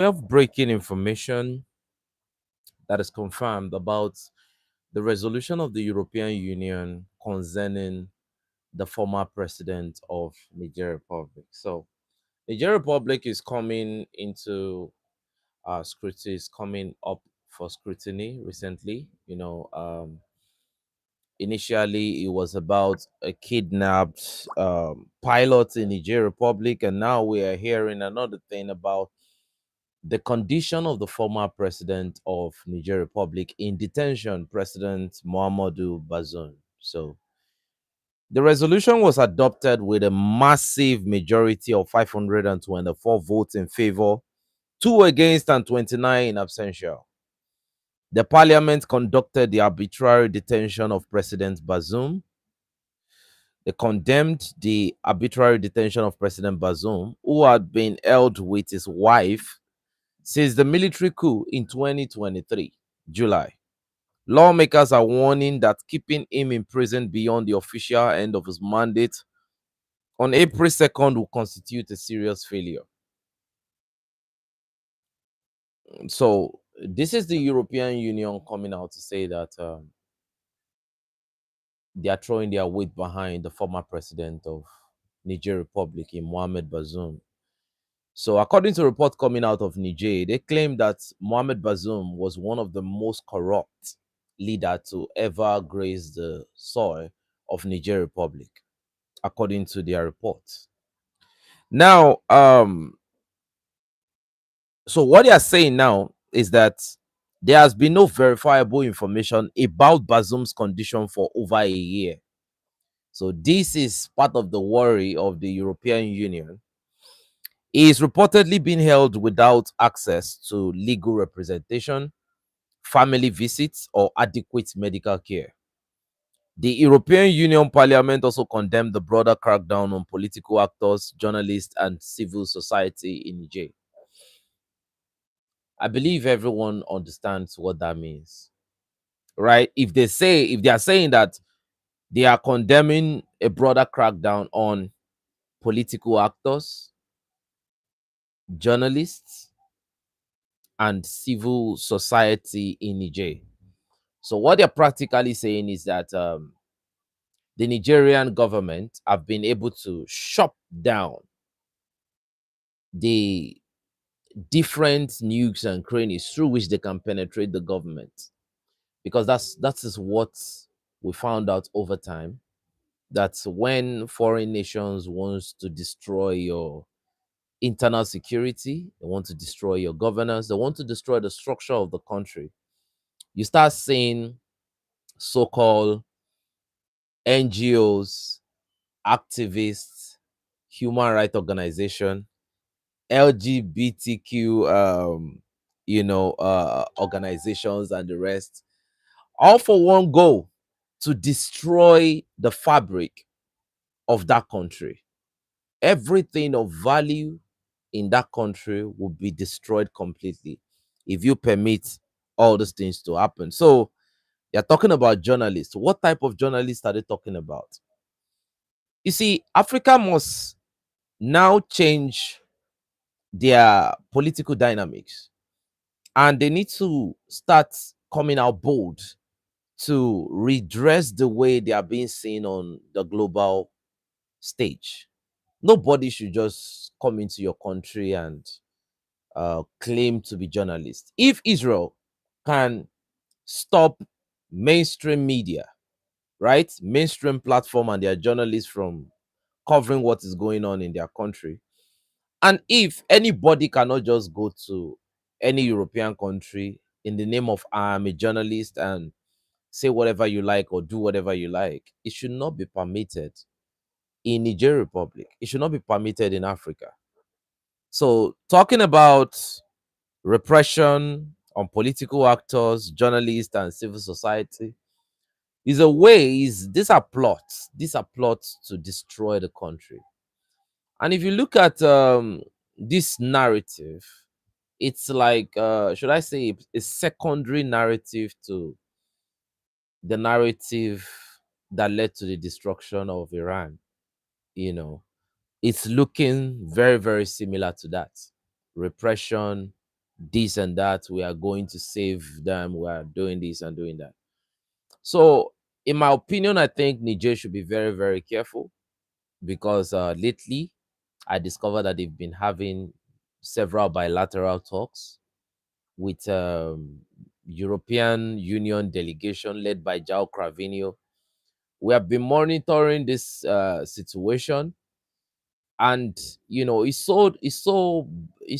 We have breaking information that is confirmed about the resolution of the European Union concerning the former president of Niger Republic. So, Niger Republic is coming into scrutiny, is coming up for scrutiny recently. Initially it was about a kidnapped pilot in Niger Republic, and now we are hearing another thing about the condition of the former president of Niger Republic in detention, President Mohamed Bazoum. So the resolution was adopted with a massive majority of 524 votes in favor, 2 against, and 29 in abstention. The parliament conducted the arbitrary detention of President Bazoum. They condemned the arbitrary detention of President Bazoum, who had been held with his wife since the military coup in 2023, July. Lawmakers are warning that keeping him imprisoned beyond the official end of his mandate on April 2nd will constitute a serious failure. So, this is the European Union coming out to say that they are throwing their weight behind the former president of Niger Republic, in Mohamed Bazoum. So, according to a report coming out of Niger, they claim that Mohamed Bazoum was one of the most corrupt leader to ever grace the soil of Niger Republic, according to their report. Now, so what they are saying now is that there has been no verifiable information about Bazoum's condition for over a year. So this is part of the worry of the European Union. He is reportedly being held without access to legal representation, family visits, or adequate medical care. The European Union Parliament also condemned the broader crackdown on political actors, journalists, and civil society in Niger. I believe everyone understands what that means, right? If they are saying that they are condemning a broader crackdown on political actors, journalists, and civil society in Niger. So what they're practically saying is that the Nigerian government have been able to shut down the different nukes and crannies through which they can penetrate the government, because that is what we found out over time. That's when foreign nations wants to destroy your internal security, they want to destroy your governance, they want to destroy the structure of the country. You start seeing so-called NGOs, activists, human rights organization, LGBTQ organizations and the rest, all for one goal: to destroy the fabric of that country. Everything of value in that country will be destroyed completely if you permit all those things to happen. So they're talking about journalists. What type of journalists are they talking about? You see, Africa must now change their political dynamics, and they need to start coming out bold to redress the way they are being seen on the global stage. Nobody should just come into your country and claim to be journalists. If Israel can stop mainstream media, right, mainstream platform and their journalists from covering what is going on in their country, and if anybody cannot just go to any European country in the name of I'm a journalist and say whatever you like or do whatever you like, it should not be permitted in Niger Republic. It should not be permitted in Africa. So talking about repression on political actors, journalists, and civil society is a way, is these are plots. These are plots to destroy the country. And if you look at this narrative, it's like should I say a secondary narrative to the narrative that led to the destruction of Iran. You know, it's looking very, very similar to that. Repression, this and that. We are going to save them. We are doing this and doing that. So, in my opinion, I think Niger should be very, very careful because lately I discovered that they've been having several bilateral talks with European Union delegation led by João Cravinho. We have been monitoring this situation, and it's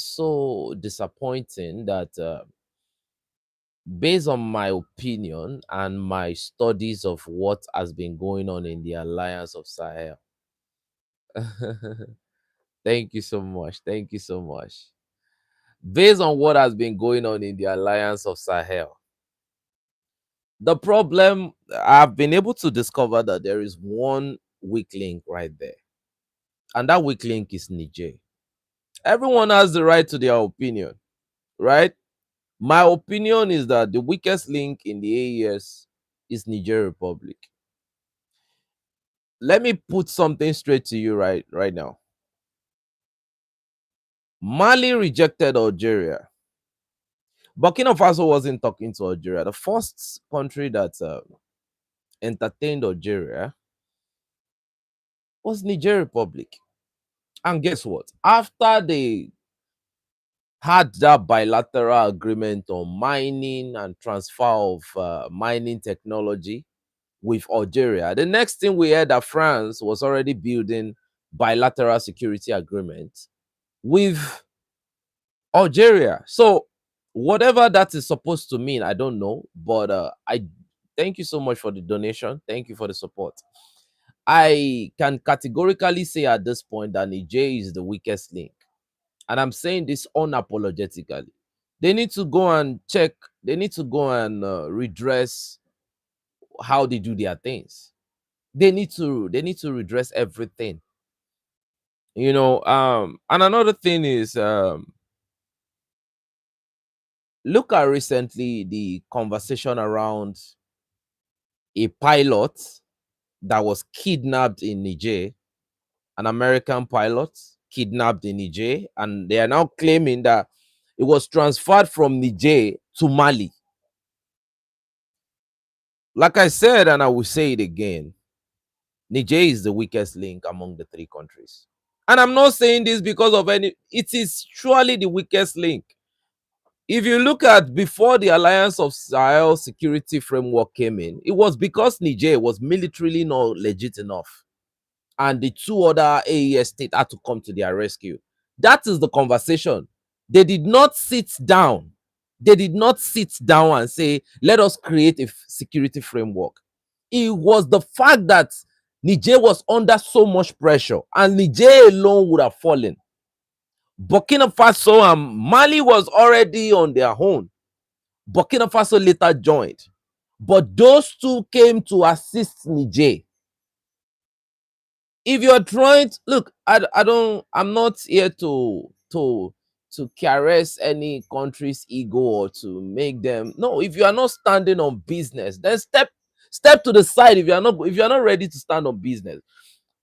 so disappointing that based on my opinion and my studies of what has been going on in the Alliance of Sahel. Thank you so much. Thank you so much. Based on what has been going on in the Alliance of Sahel, the problem, I've been able to discover that there is one weak link right there, and that weak link is Niger. Everyone has the right to their opinion, right? My opinion is that the weakest link in the AES is Niger Republic. Let me put something straight to you right now. Mali rejected Algeria. Burkina Faso wasn't talking to Algeria. The first country that entertained Algeria was Niger Republic. And guess what? After they had that bilateral agreement on mining and transfer of mining technology with Algeria, the next thing we heard that France was already building bilateral security agreement with Algeria. So whatever that is supposed to mean, I don't know. But I thank you so much for the donation. Thank you for the support. I can categorically say at this point that Niger is the weakest link. And I'm saying this unapologetically. They need to go and check, they need to go and redress how they do their things. They need to redress everything. And another thing is look at recently the conversation around a pilot that was kidnapped in Niger, an American pilot kidnapped in Niger, and they are now claiming that it was transferred from Niger to Mali. Like I said, and I will say it again, Niger is the weakest link among the three countries. And I'm not saying this because of it is surely the weakest link. If you look at before the Alliance of Sahel security framework came in, it was because Niger was militarily not legit enough. And the two other AES states had to come to their rescue. That is the conversation. They did not sit down. They did not sit down and say, let us create a security framework. It was the fact that Niger was under so much pressure and Niger alone would have fallen. Burkina Faso and Mali was already on their own. Burkina Faso later joined. But those two came to assist Niger. If you're trying to look, I'm not here to caress any country's ego or to make them. No, if you are not standing on business, then step to the side if you're not ready to stand on business.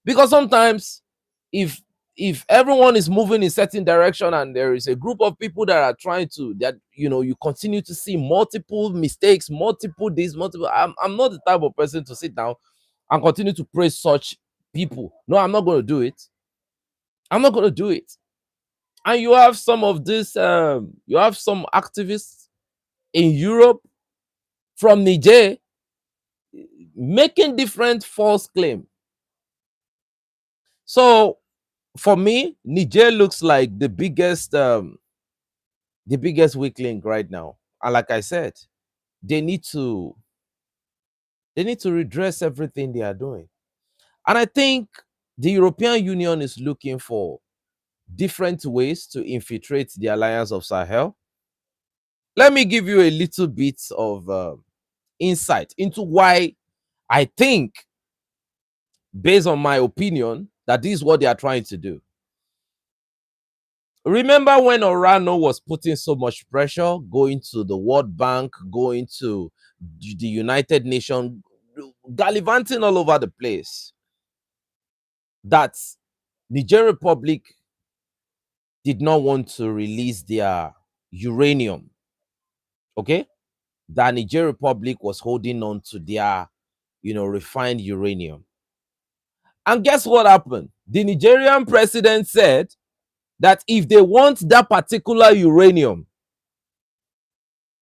Because sometimes if everyone is moving in certain direction and there is a group of people that are trying to, that you continue to see multiple mistakes, multiple this, multiple. I'm not the type of person to sit down and continue to praise such people. No, I'm not going to do it. I'm not going to do it. And you have some of this, you have some activists in Europe from Niger making different false claims. So for me, Niger looks like the biggest weak link right now. And like I said, they need to redress everything they are doing. And I think the European Union is looking for different ways to infiltrate the Alliance of Sahel. Let me give you a little bit of insight into why I think, based on my opinion, that this is what they are trying to do. Remember when Orano was putting so much pressure, going to the World Bank, going to the United Nations, gallivanting all over the place, that Niger Republic did not want to release their uranium, okay, that Niger Republic was holding on to their, refined uranium. And guess what happened? The Nigerian president said that if they want that particular uranium,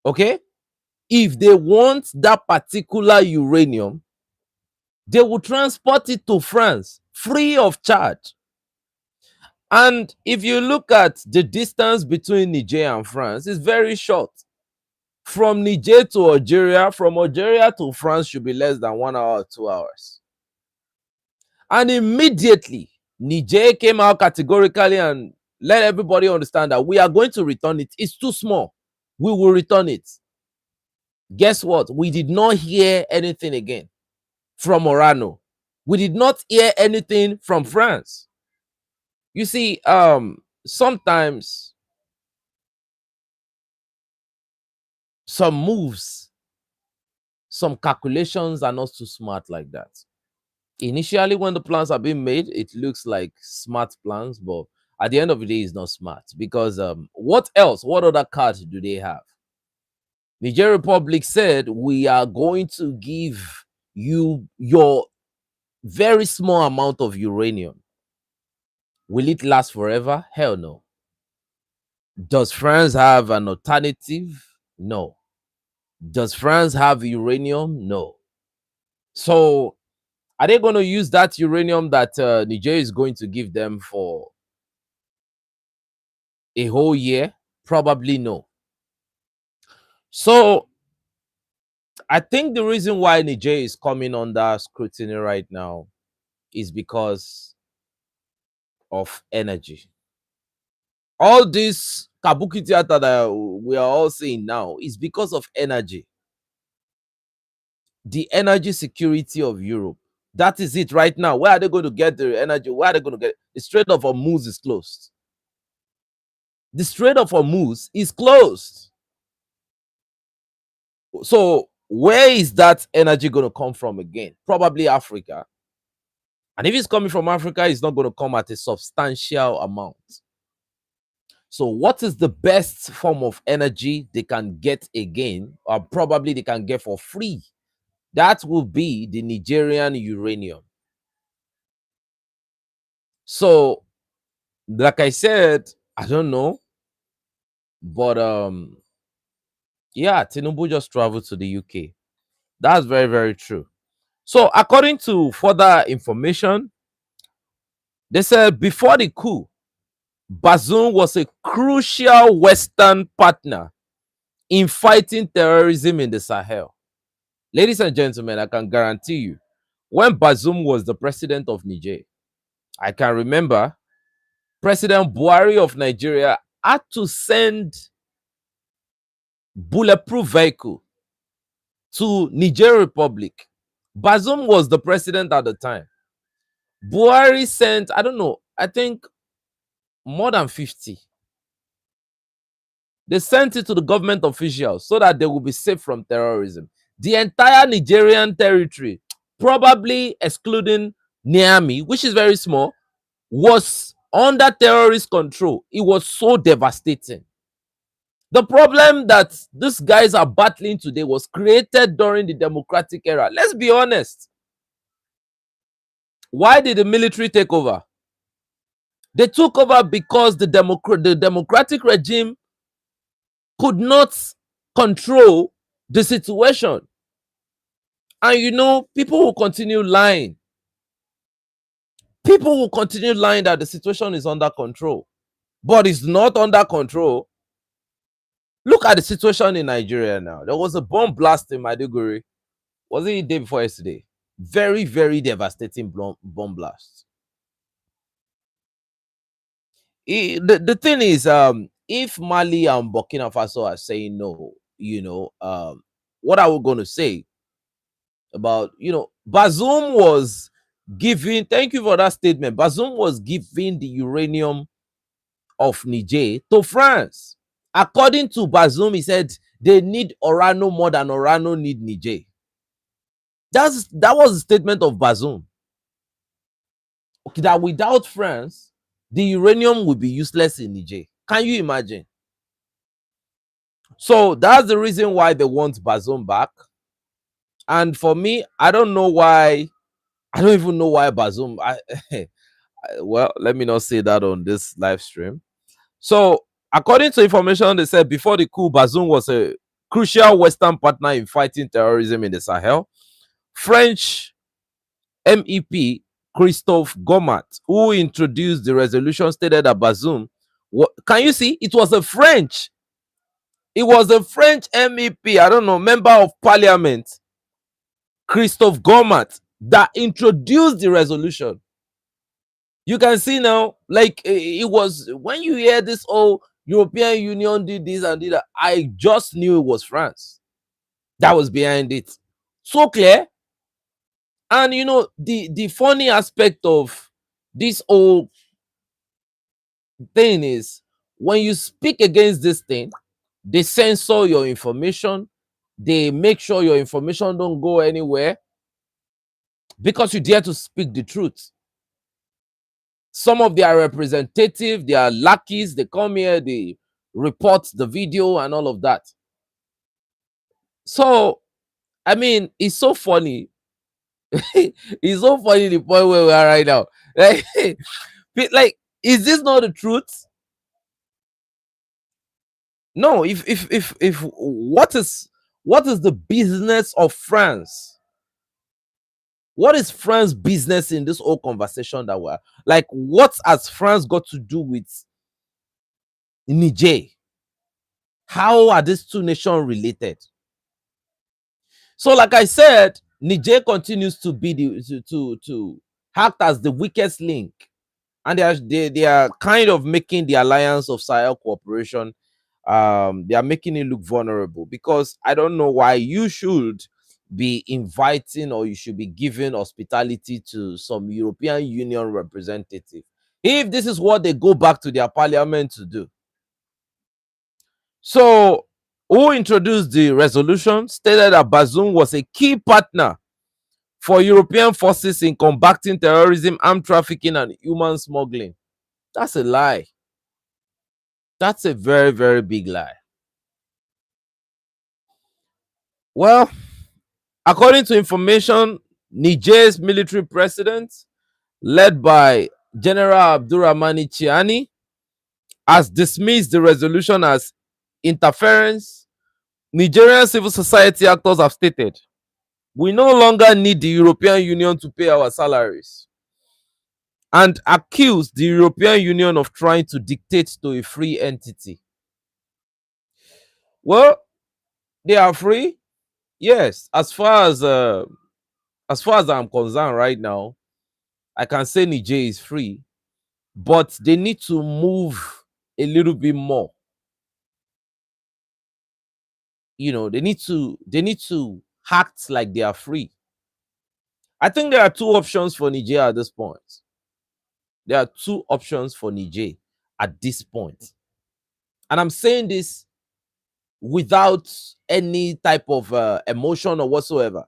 okay, if they want that particular uranium, they will transport it to France free of charge. And if you look at the distance between Niger and France, it's very short. From Niger to Algeria, from Algeria to France should be less than 1 hour or 2 hours. And immediately, Niger came out categorically and let everybody understand that we are going to return it. It's too small. We will return it. Guess what? We did not hear anything again from Orano. We did not hear anything from France. You see, sometimes some moves, some calculations are not too smart like that. Initially, when the plans are being made, it looks like smart plans, but at the end of the day, it's not smart because what else? What other cards do they have? Niger Republic said, we are going to give you your very small amount of uranium. Will it last forever? Hell no. Does France have an alternative? No. Does France have uranium? No. So are they going to use that uranium that Niger is going to give them for a whole year? Probably no. So I think the reason why Niger is coming under scrutiny right now is because of energy. All this kabuki theater that we are all seeing now is because of energy. The energy security of Europe. That is it right now. Where are they going to get the energy? Where are they going to get it? The Strait of Hormuz is closed. The Strait of Hormuz is closed. So where is that energy going to come from again? Probably Africa. And if it's coming from Africa, it's not going to come at a substantial amount. So what is the best form of energy they can get again, or probably they can get for free? That will be the Nigerian uranium. So, like I said, I don't know, but yeah, Tinubu just traveled to the UK. That's very, very true. So, according to further information, they said before the coup, Bazoum was a crucial Western partner in fighting terrorism in the Sahel. Ladies and gentlemen, I can guarantee you, when Bazoum was the president of Niger, I can remember President Buhari of Nigeria had to send bulletproof vehicle to Niger Republic. Bazoum was the president at the time. Buhari sent, I don't know, I think more than 50. They sent it to the government officials so that they will be safe from terrorism. The entire Nigerian territory, probably excluding Niamey, which is very small, was under terrorist control. It was so devastating. The problem that these guys are battling today was created during the democratic era. Let's be honest. Why did the military take over? They took over because the democratic regime could not control the situation. And people will continue lying. People will continue lying that the situation is under control. But it's not under control. Look at the situation in Nigeria now. There was a bomb blast in Maiduguri. Was it the day before yesterday? Very, very devastating bomb blast. The thing is, if Mali and Burkina Faso are saying no, what are we going to say about, Bazoum was giving, thank you for that statement. Bazoum was giving the uranium of Niger to France. According to Bazoum, he said they need Orano more than Orano need Niger. That was the statement of Bazoum. Okay, that without France, the uranium would be useless in Niger. Can you imagine? So that's the reason why they want Bazoum back. And for me, I don't know why. I don't even know why Bazoum. Well, let me not say that on this live stream. So, according to information, they said before the coup, Bazoum was a crucial Western partner in fighting terrorism in the Sahel. French MEP Christophe Gomat, who introduced the resolution, stated that Bazoum, can you see? It was a French. It was a French MEP, I don't know, member of parliament, Christophe Gomat, that introduced the resolution. You can see now, like it was when you hear this, oh, European Union did this and did that, I just knew it was France that was behind it. So clear. And you know, the funny aspect of this whole thing is when you speak against this thing, they censor your information, they make sure your information don't go anywhere because you dare to speak the truth. Some of their representative, their lackeys, they come here, they report the video and all of that. So, I mean, it's so funny. It's so funny the point where we are right now. Like, is this not the truth? No, if what is the business of France? What is France business in this whole conversation that we're like? What has France got to do with Niger? How are these two nations related? So, like I said, Niger continues to be to act as the weakest link, and they are kind of making the alliance of Sahel cooperation. They are making it look vulnerable because I don't know why you should be inviting or you should be giving hospitality to some European Union representative if this is what they go back to their parliament to do. So, who introduced the resolution stated that Bazoum was a key partner for European forces in combating terrorism, armed trafficking, and human smuggling. That's a lie. That's a very, very big lie. Well, according to information, Niger's military president, led by General Abdurrahmani Chiani, has dismissed the resolution as interference. Nigerian civil society actors have stated, we no longer need the European Union to pay our salaries, and accused the European Union of trying to dictate to a free entity. Well, they are free, yes. As far as I'm concerned, right now, I can say Niger is free, but they need to move a little bit more. You know, they need to act like they are free. I think there are two options for Niger at this point. There are two options for Niger at this point. And I'm saying this without any type of emotion or whatsoever.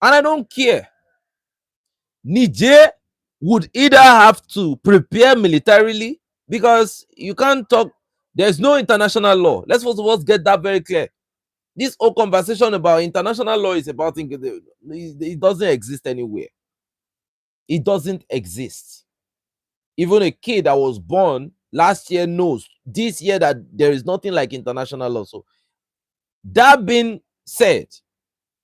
And I don't care. Niger would either have to prepare militarily because you can't talk, there's no international law. Let's first of all get that very clear. This whole conversation about international law is about it doesn't exist anywhere. It doesn't exist. Even a kid that was born last year knows this year that there is nothing like international law. So that being said,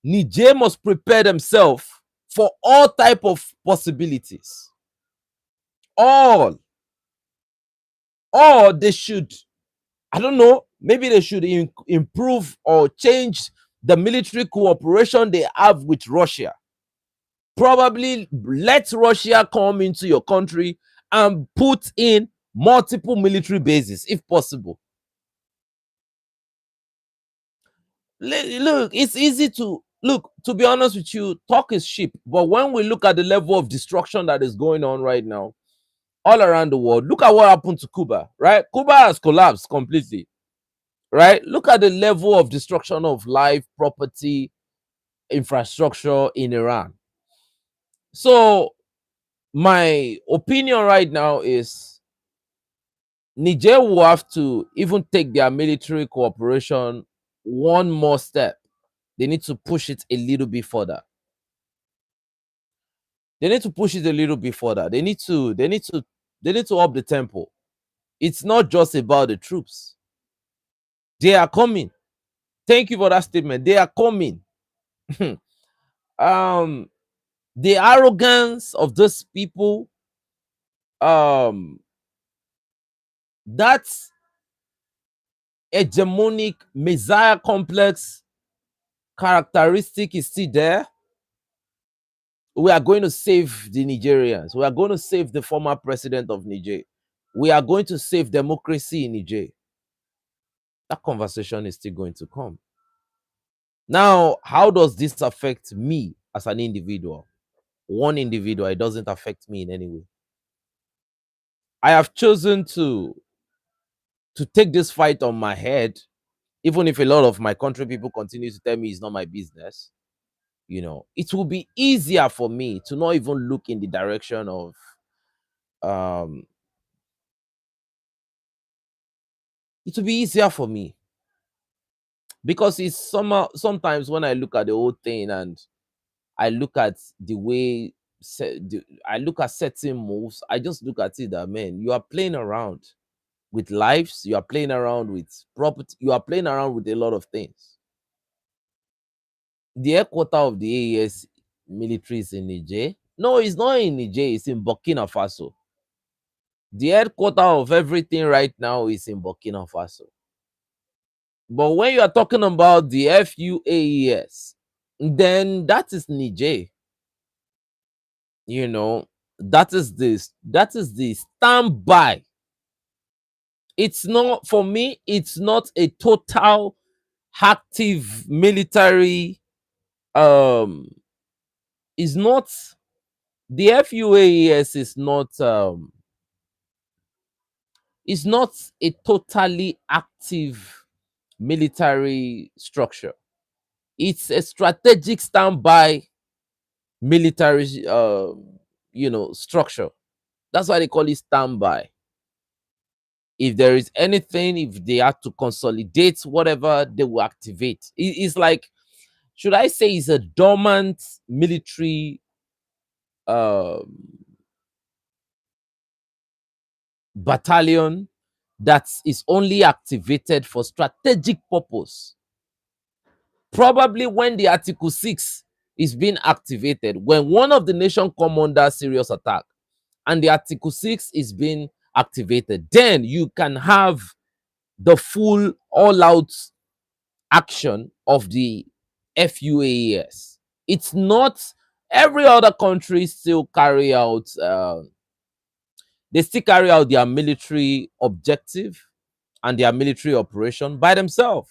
Niger must prepare themselves for all type of possibilities. All. Or they should, I don't know, maybe they should improve or change the military cooperation they have with Russia. Probably let Russia come into your country and put in multiple military bases if possible. Look, it's easy to look, to be honest with you, talk is cheap. But when we look at the level of destruction that is going on right now all around the world, look at what happened to Cuba, right? Cuba has collapsed completely, right? Look at the level of destruction of life, property, infrastructure in Iran. So, my opinion right now is Niger will have to even take their military cooperation one more step. They need to push it a little bit further. They need to push it a little bit further. They need to up the tempo. It's not just about the troops. They are coming. Thank you for that statement. They are coming. um the arrogance of those people, um that hegemonic messiah complex characteristic is still there. We are going to save the Nigerians. We are going to save the former president of Niger. We are going to save democracy in Niger. That conversation is still going to come. Now, how does this affect me as an individual? One individual, it doesn't affect me in any way. I have chosen to take this fight on my head, even if a lot of my country people continue to tell me it's not my business. It will be easier for me to not even look in the direction of um it will be easier for me, because it's somehow sometimes when I look at the whole thing and I look at the way I look at certain moves, I just look at it that, man, you are playing around with lives, you are playing around with property, you are playing around with a lot of things. The headquarter of the AES military is in Niger. No, it's not in Niger, it's in Burkina Faso. The headquarter of everything right now is in Burkina Faso. But when you are talking about the FUAES, then that is Niger. You know, that is the standby. It's not, for me, it's not a total active military. Is not The FUAES is not a totally active military structure. It's a strategic standby military structure. That's why they call it standby. If there is anything, if they have to consolidate whatever, they will activate. It's like, should I say, it's a dormant military um battalion that is only activated for strategic purpose. Probably when the Article 6 is being activated, when one of the nation come under serious attack and the Article 6 is being activated, then you can have the full all-out action of the FUAES. It's not every other country still carry out they still carry out their military objective and their military operation by themselves.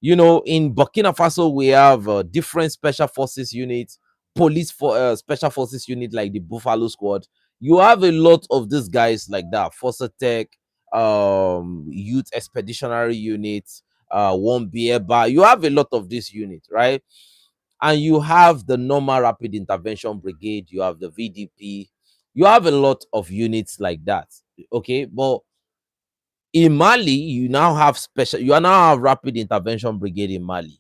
In Burkina Faso, we have different special forces units, police for special forces unit like the Buffalo Squad. You have a lot of these guys like that, Force Tech, Youth Expeditionary Unit, One Bieba. You have a lot of this unit, right? And you have the normal rapid intervention brigade. You have the VDP. You have a lot of units like that. Okay, but in Mali, you now have rapid intervention brigade in Mali.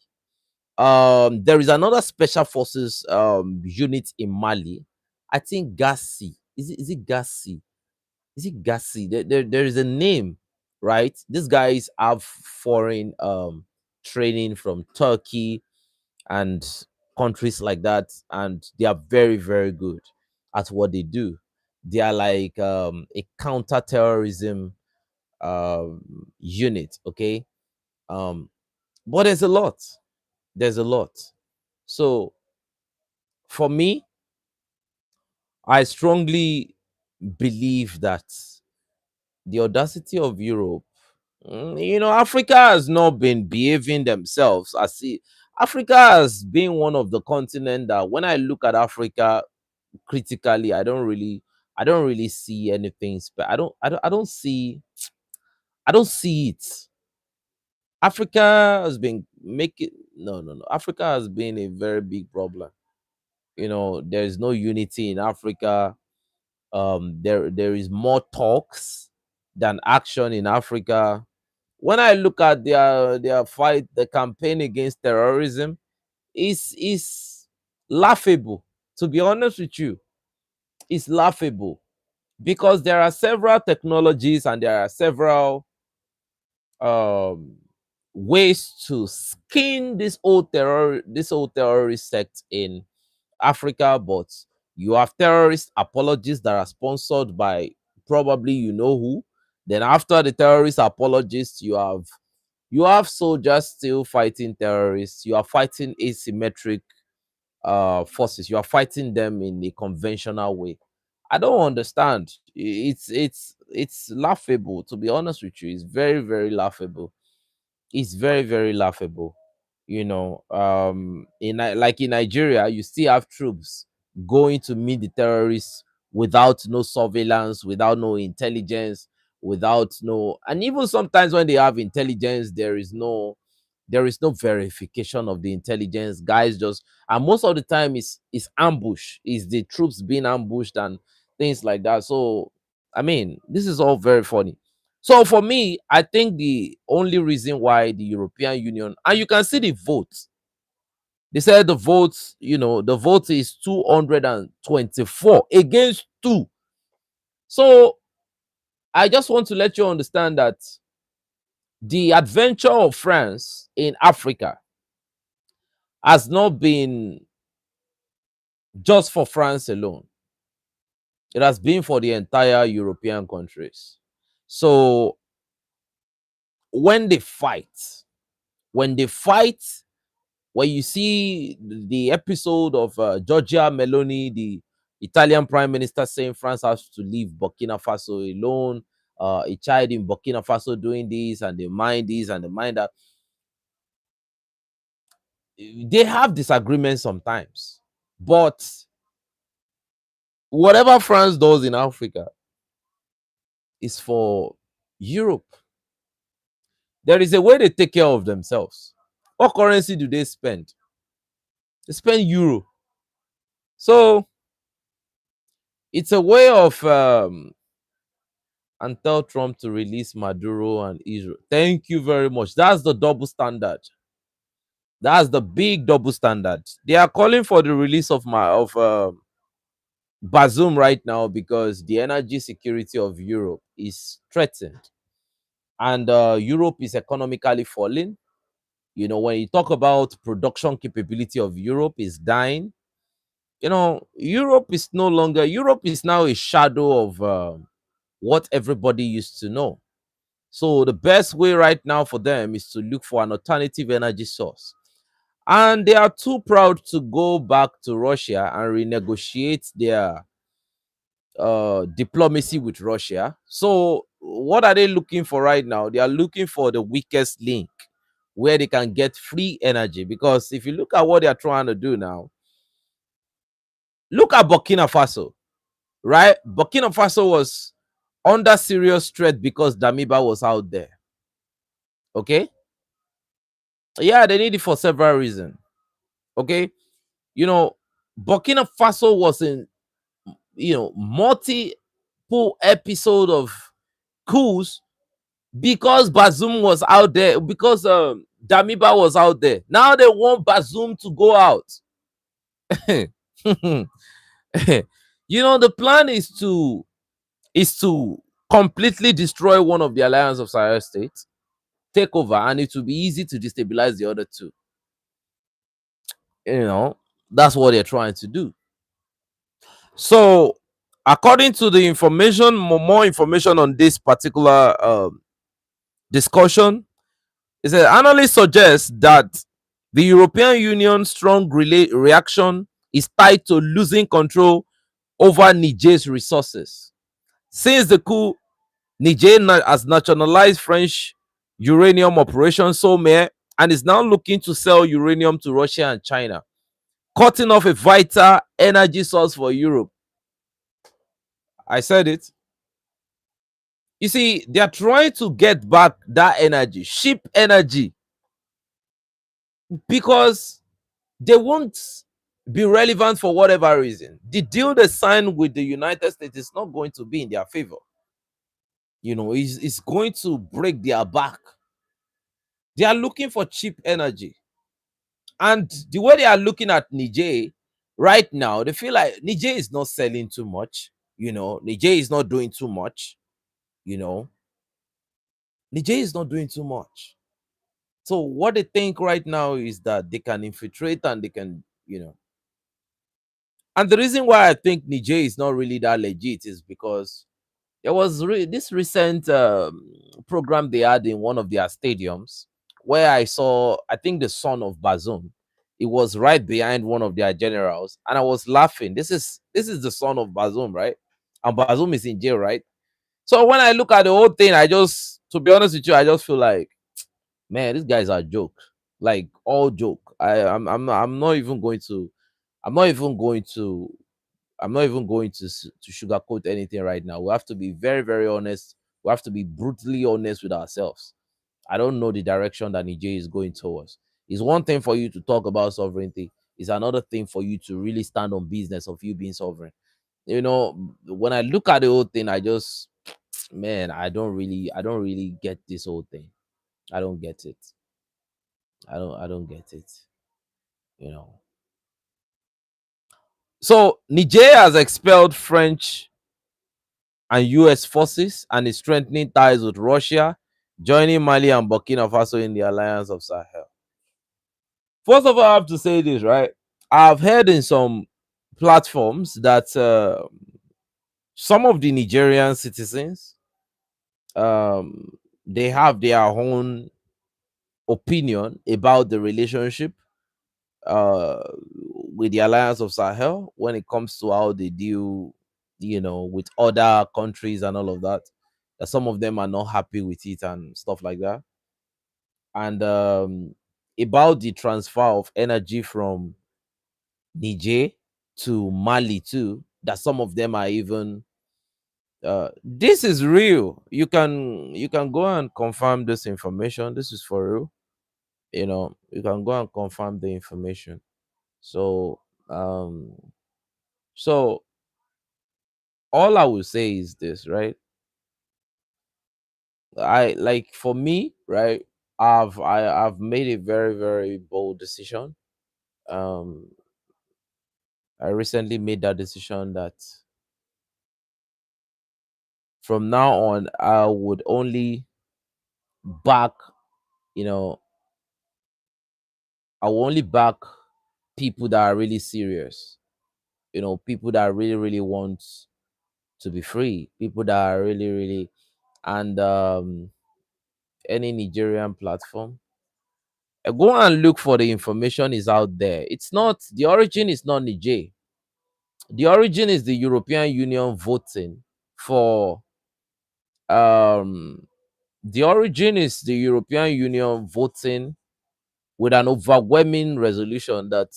There is another special forces unit in Mali. I think Gassi. Is it Gassi? Is it Gassi? There is a name, right? These guys have foreign training from Turkey and countries like that, and they are very, very good at what they do. They are like a counter-terrorism unit, okay? um but there's a lot. So for me, I strongly believe that the audacity of Europe, Africa has not been behaving themselves as see. Africa has been one of the continent that, when I look at Africa critically, I don't really see anything I don't see it. Africa has been making no, no, no. Africa has been a very big problem. There is no unity in Africa. There is more talks than action in Africa. When I look at their fight, the campaign against terrorism is laughable. To be honest with you, it's laughable because there are several technologies and there are several um, ways to skin this old terrorist sect in Africa, but you have terrorist apologies that are sponsored by probably you know who. Then after the terrorist apologists, you have soldiers still fighting terrorists. You are fighting asymmetric forces. You are fighting them in a conventional way. I don't understand. It's laughable, to be honest with you. It's very, very laughable. It's very, very laughable. You know, like in Nigeria, you still have troops going to meet the terrorists without no surveillance, without no intelligence, without no, and even sometimes when they have intelligence, there is no verification of the intelligence. Guys just, and most of the time is ambush, is the troops being ambushed and things like that. So I mean, this is all very funny. So for me, I think the only reason why the European Union, and you can see the vote, they said the votes, the vote is 224 against 2. So I just want to let you understand that the adventure of France in Africa has not been just for France alone. It has been for the entire European countries. So when they fight, when they fight, when you see the episode of Giorgia Meloni, the Italian prime minister, saying France has to leave Burkina Faso alone, a child in Burkina Faso doing this, and they mind this and they mind that. They have disagreements sometimes, but whatever France does in Africa is for Europe. There is a way they take care of themselves. What currency do they spend? They spend euro. So it's a way of and tell Trump to release Maduro and Israel. Thank you very much. That's the double standard. That's the big double standard. They are calling for the release of Bazoum right now because the energy security of Europe is threatened, and Europe is economically falling. When you talk about production capability of Europe is dying. Europe is no longer. Europe is now a shadow of what everybody used to know. So the best way right now for them is to look for an alternative energy source. And they are too proud to go back to Russia and renegotiate their diplomacy with Russia. So what are they looking for right now? They are looking for the weakest link where they can get free energy. Because if you look at what they are trying to do now, look at Burkina Faso, right? Burkina Faso was under serious threat because Damiba was out there. Okay. Yeah, they need it for several reasons. Okay. Burkina Faso was in, multiple episode of coups because Bazoum was out there, because Damiba was out there. Now they want Bazoum to go out. The plan is to completely destroy one of the alliance of Sahel states, take over, and it will be easy to destabilize the other two. That's what they're trying to do. So, according to the information, more information on this particular discussion, it says analysts suggest that the European Union's strong reaction is tied to losing control over Niger's resources. Since the coup, Niger has nationalized French uranium operation SOME and is now looking to sell uranium to Russia and China, cutting off a vital energy source for Europe. I said it. You see, they are trying to get back that energy, cheap energy, because they won't be relevant for whatever reason. The deal they signed with the United States is not going to be in their favor. is going to break their back. They are looking for cheap energy. And the way they are looking at Niger right now, they feel like Niger is not selling too much. Niger is not doing too much. You know, Niger is not doing too much. So what they think right now is that they can infiltrate and they can. And the reason why I think Niger is not really that legit is because there was this recent program they had in one of their stadiums where I saw, I think, the son of Bazoum. It was right behind one of their generals, and I was laughing. This is the son of Bazoum, right? And Bazoum is in jail, right? So when I look at the whole thing, to be honest with you, I just feel like, man, these guys are joke, like all joke. I'm not even going to, I'm not even going to I'm not even going to sugarcoat anything right now. We have to be very, very honest. We have to be brutally honest with ourselves. I don't know the direction that Niger is going towards. It's one thing for you to talk about sovereignty. It's another thing for you to really stand on business of you being sovereign. When I look at the whole thing, I just, man, I don't really get this whole thing. I don't get it. I don't get it. You know. So Niger has expelled French and US forces and is strengthening ties with Russia, joining Mali and Burkina Faso in the alliance of Sahel. First of all, I have to say this, right? I've heard in some platforms that some of the Nigerian citizens, they have their own opinion about the relationship uh, with the alliance of Sahel when it comes to how they deal, with other countries and all of that. That some of them are not happy with it and stuff like that. And about the transfer of energy from Niger to Mali too, that some of them are even this is real. You can go and confirm this information. This is for real. You can go and confirm the information. So um so all I will say is this, right? I like, for me, right? I've made a very, very bold decision. um I recently made that decision that from now on I would only back, you know, I will only back people that are really serious, people that really, really want to be free, people that are really, really, and any Nigerian platform. Go and look for the information is out there. It's not, the origin is not Niger. The origin is the European Union voting for um the origin is the European Union voting with an overwhelming resolution that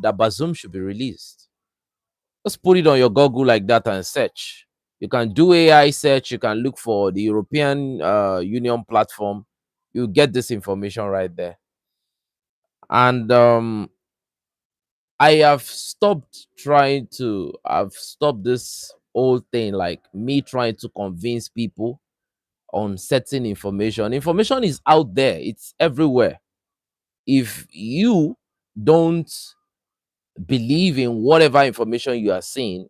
Bazoum should be released. Just put it on your Google like that and search. You can do AI search. You can look for the European Union platform. You get this information right there. And I've stopped this whole thing, like me trying to convince people on certain information. Information is out there, it's everywhere. If you don't believe in whatever information you are seeing,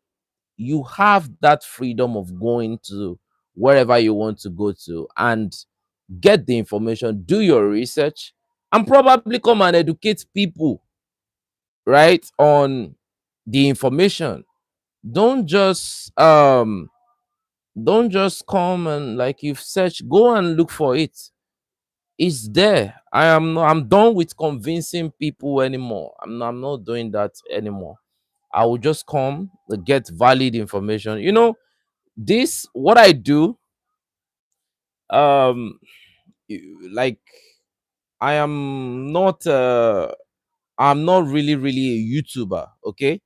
you have that freedom of going to wherever you want to go to and get the information, do your research, and probably come and educate people, right, on the information. Don't just come and, like, you've searched, go and look for it. It's there. I'm done with convincing people anymore. I'm not doing that anymore. I will just come get valid information. This what I do. um like, I am not I'm not really, really a YouTuber, okay?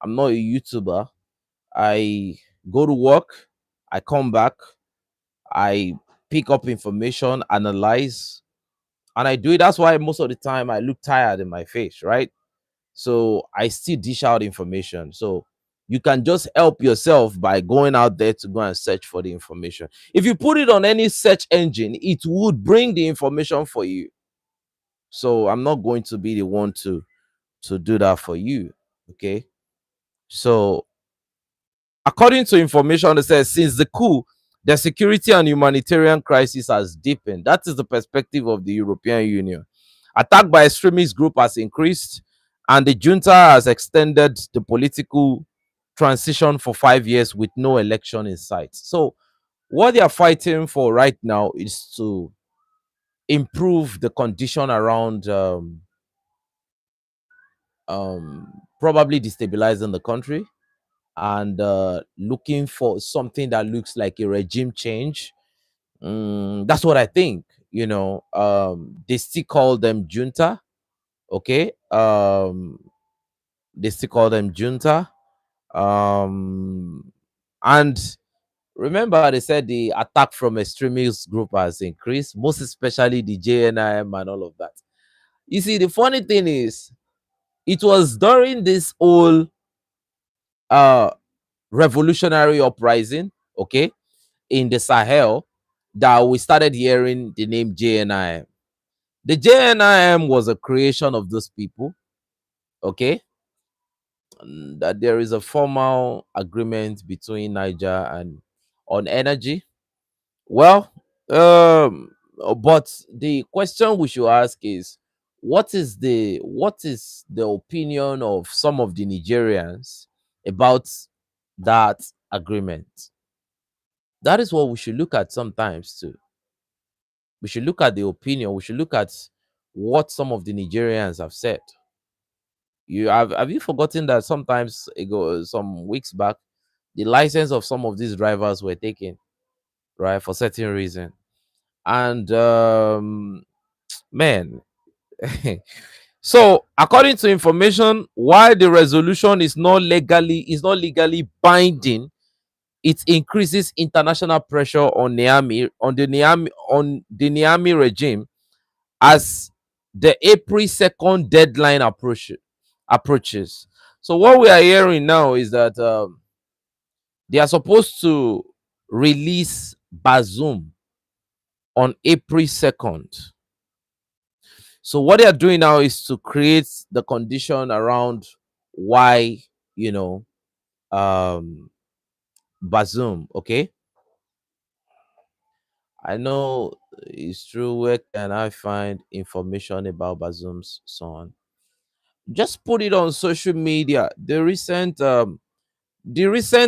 I'm not a YouTuber. I go to work, I come back, I pick up information, analyze, and I do it. That's why most of the time I look tired in my face, right? So I still dish out information. So You can just help yourself by going out there to go and search for the information. If you put it on any search engine, it would bring the information for you. So I'm not going to be the one to do that for you. Okay. So according to information, it says since the coup, the security and humanitarian crisis has deepened. That is the perspective of the European Union. Attack by extremist group has increased, and the junta has extended the political transition for 5 years with no election in sight. So what they are fighting for right now is to improve the condition around probably destabilizing the country, and looking for something that looks like a regime change. That's what I think. They still call them junta. Okay. They still call them junta. And remember, they said the attack from extremist group has increased, most especially the JNIM and all of that. You see, the funny thing is, it was during this whole uh revolutionary uprising, okay, in the Sahel, that we started hearing the name JNIM. The JNIM was a creation of those people, okay, that there is a formal agreement between Niger and on energy. Well, but the question we should ask is, what is the opinion of some of the Nigerians about that agreement? That is what we should look at sometimes too. We should look at the opinion. We should look at what some of the Nigerians have said. Have you forgotten that sometimes ago, some weeks back, the license of some of these drivers were taken, right, for certain reason. And man, so according to information, while the resolution is not legally binding, it increases international pressure on the Niamey regime as the April 2nd deadline approaches. So what we are hearing now is that they are supposed to release Bazoum on April 2nd. So what they are doing now is to create the condition around why, you know, um, Bazoum. Okay, I know it's true. Where can I find information about Bazoum's son? Just put it on social media. The recent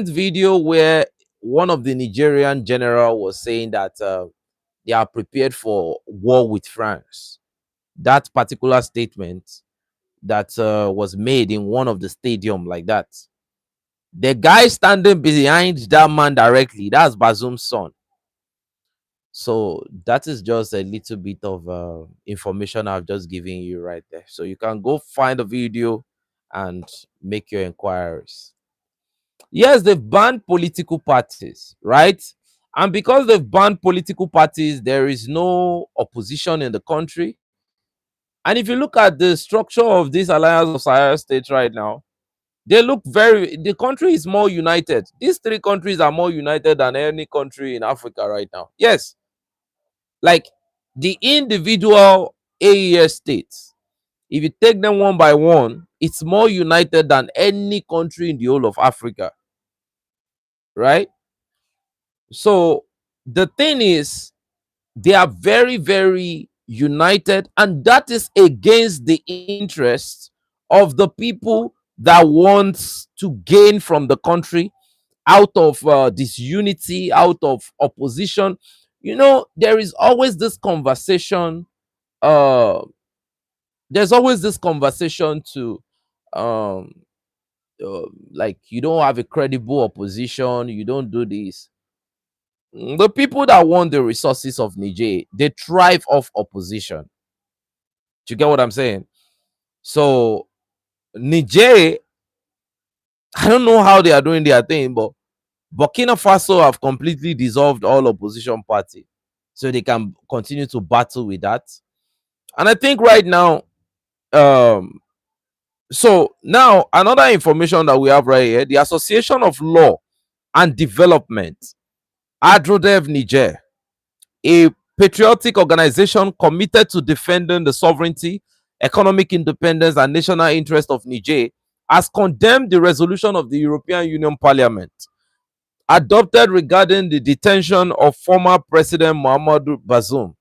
video where one of the Nigerian general was saying that they are prepared for war with France. That particular statement that was made in one of the stadium like that. The guy standing behind that man directly, that's Bazoum's son. So that is just a little bit of information I've just given you right there. So you can go find the video and make your inquiries. Yes, they've banned political parties, right? And because they've banned political parties, there is no opposition in the country. And if you look at the structure of this alliance of Sahel states right now, the country is more united. These three countries are more united than any country in Africa right now. Yes, like the individual AES states, if you take them one by one, it's more united than any country in the whole of Africa, right? So the thing is, they are very, very united, and that is against the interests of the people that wants to gain from the country out of disunity, out of opposition. There is always this conversation. Uh, there's always this conversation to, um, like, you don't have a credible opposition, you don't do this. The people that want the resources of Niger, they thrive off opposition. Do you get what I'm saying? So Niger, I don't know how they are doing their thing, but Burkina Faso have completely dissolved all opposition party, so they can continue to battle with that. And I think right now, um, So now another information that we have right here: the Association of Law and Development, Adrodev Niger, a patriotic organization committed to defending the sovereignty, economic independence, and national interest of Niger, has condemned the resolution of the European Union Parliament adopted regarding the detention of former President Mohamed Bazoum.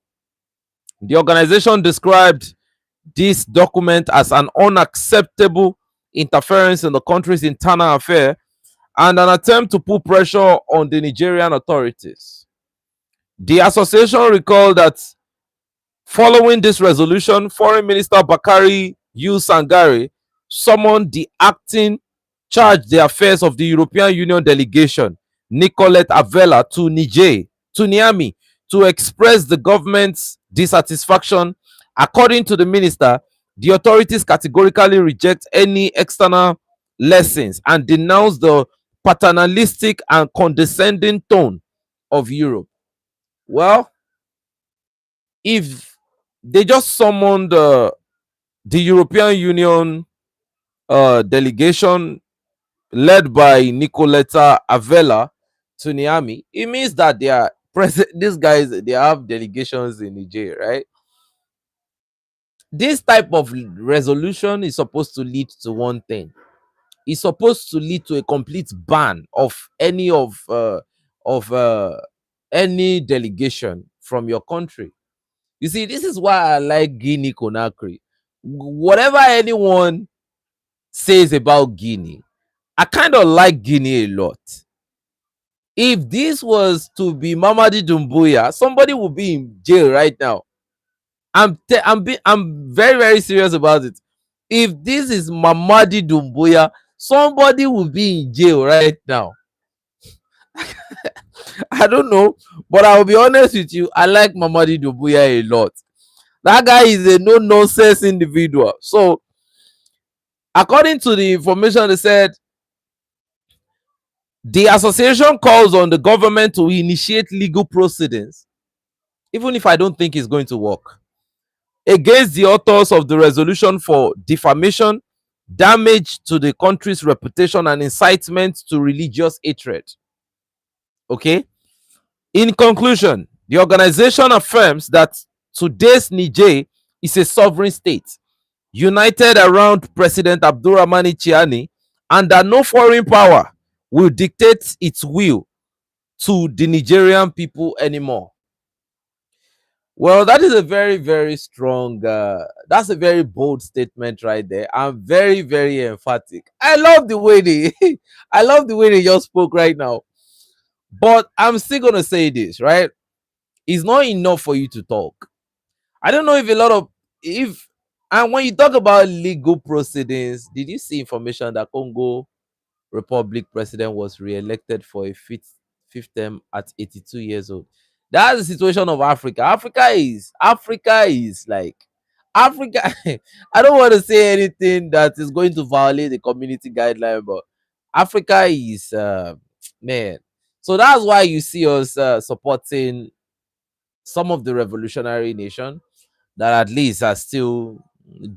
The organization described this document as an unacceptable interference in the country's internal affairs and an attempt to put pressure on the Nigerian authorities. The association recalled that following this resolution, Foreign Minister Bakari U. Sangare summoned the acting charge the affairs of the European Union delegation, Nicolette Avella, to Niger, to Niamey, to express the government's dissatisfaction. According to the minister, the authorities categorically reject any external lessons and denounce the paternalistic and condescending tone of Europe. Well, if they just summoned the European Union delegation led by Nicoletta Avella to Niamey, it means that they are present. These guys, they have delegations in Niger, right? This type of resolution is supposed to lead to one thing. It's supposed to lead to a complete ban of of any delegation from your country. You see, this is why I like Guinea Conakry. Whatever anyone says about Guinea, I kind of like Guinea a lot. If this was to be Mamadi Doumbouya, somebody would be in jail right now. I'm very very serious about it. If this is Mamadi Doumbouya, somebody will be in jail right now. I don't know, but I'll be honest with you. I like Mamadi Doumbouya a lot. That guy is a no nonsense individual. So, according to the information, they said the association calls on the government to initiate legal proceedings, even if I don't think it's going to work, against the authors of the resolution for defamation, damage to the country's reputation, and incitement to religious hatred. Okay? In conclusion, the organization affirms that today's Niger is a sovereign state, united around President Abdurrahmani Chiani, and that no foreign power will dictate its will to the Nigerian people anymore. Well, that is a very, very strong, that's a very bold statement right there. I'm very, very emphatic. I love the way they, I love the way they just spoke right now. But I'm still going to say this, right? It's not enough for you to talk. I don't know if a lot of, if, and when you talk about legal proceedings, did you see information that Congo Republic president was re-elected for a fifth term at 82 years old? That's the situation of Africa. Africa is like Africa. I don't want to say anything that is going to violate the community guideline, but Africa is man. So that's why you see us supporting some of the revolutionary nation that at least are still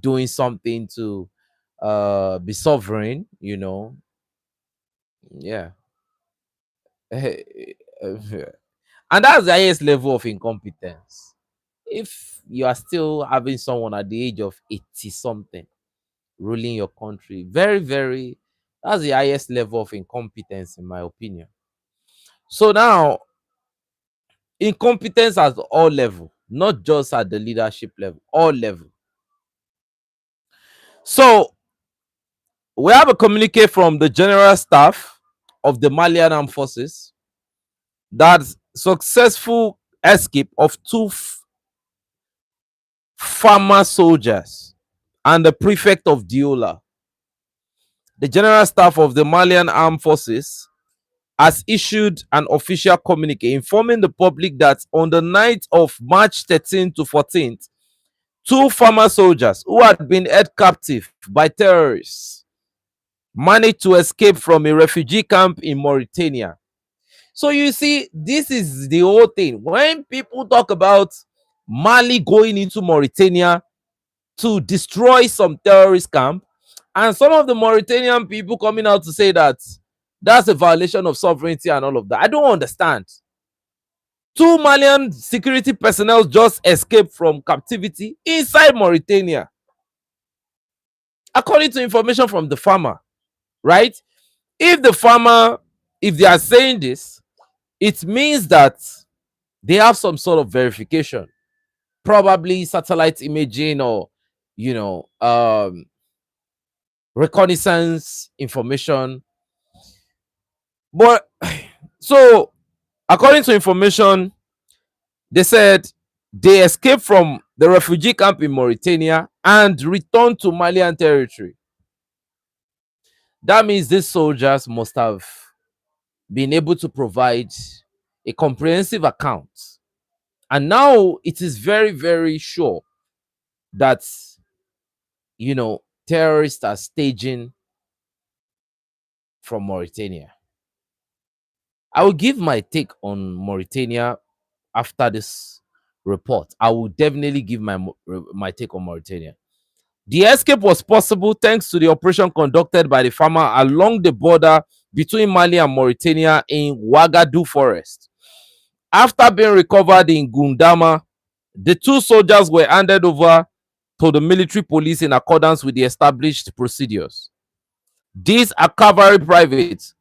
doing something to be sovereign, you know. Yeah. And that's the highest level of incompetence. If you are still having someone at the age of 80 something ruling your country, very, very, that's the highest level of incompetence, in my opinion. So now, incompetence at all level, not just at the leadership level, all level. So we have a communique from the general staff of the Malian Armed Forces that successful escape of two farmer soldiers and the prefect of Diola. The general staff of the Malian Armed Forces has issued an official communique informing the public that on the night of March 13th to 14th, two farmer soldiers who had been held captive by terrorists managed to escape from a refugee camp in Mauritania. So you see, this is the whole thing. When people talk about Mali going into Mauritania to destroy some terrorist camp, And some of the Mauritanian people coming out to say that that's a violation of sovereignty and all of that. I don't understand. Two Malian security personnel just escaped from captivity inside Mauritania, according to information from the farmer, right? If the farmer, if they are saying this, it means that they have some sort of verification, probably satellite imaging or, you know, reconnaissance information. But so, according to information, they said they escaped from the refugee camp in Mauritania and returned to Malian territory. That means these soldiers must have been able to provide a comprehensive account. And now it is very, very sure that, terrorists are staging from Mauritania. I will give my take on Mauritania after this report. I will definitely give my take on Mauritania. The escape was possible thanks to the operation conducted by the farmer along the border between Mali and Mauritania in Ouagadougou forest. After being recovered in Gundama, the two soldiers were handed over to the military police in accordance with the established procedures. These are cavalry privates: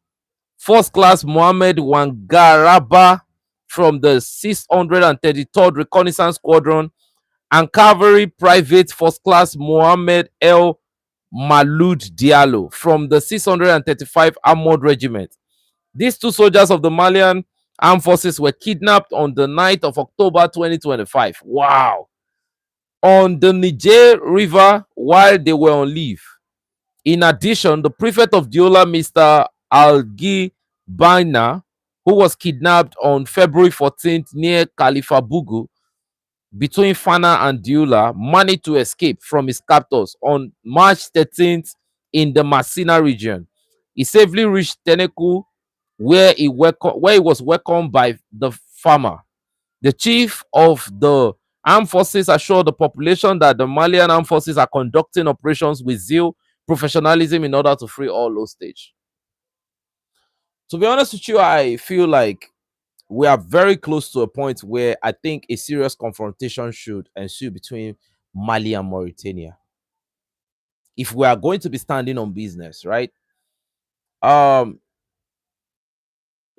First Class Mohamed Wangaraba from the 633rd Reconnaissance Squadron and Cavalry Private First Class Mohamed El Maloud Diallo from the 635 Armored Regiment. These two soldiers of the Malian Armed Forces were kidnapped on the 9th of October 2025. Wow. On the Niger River while they were on leave. In addition, the prefect of Diola, Mr. Algi Baina, who was kidnapped on February 14th near Khalifa Bugu between Fana and Diola, managed to escape from his captors on March 13th in the Masina region. He safely reached Teneku, where he was welcomed by the farmer. The chief of the armed forces assured the population that the Malian armed forces are conducting operations with zeal, professionalism in order to free all hostages. To be honest with you, I feel like we are very close to a point where I think a serious confrontation should ensue between Mali and Mauritania. If we are going to be standing on business, right? Um,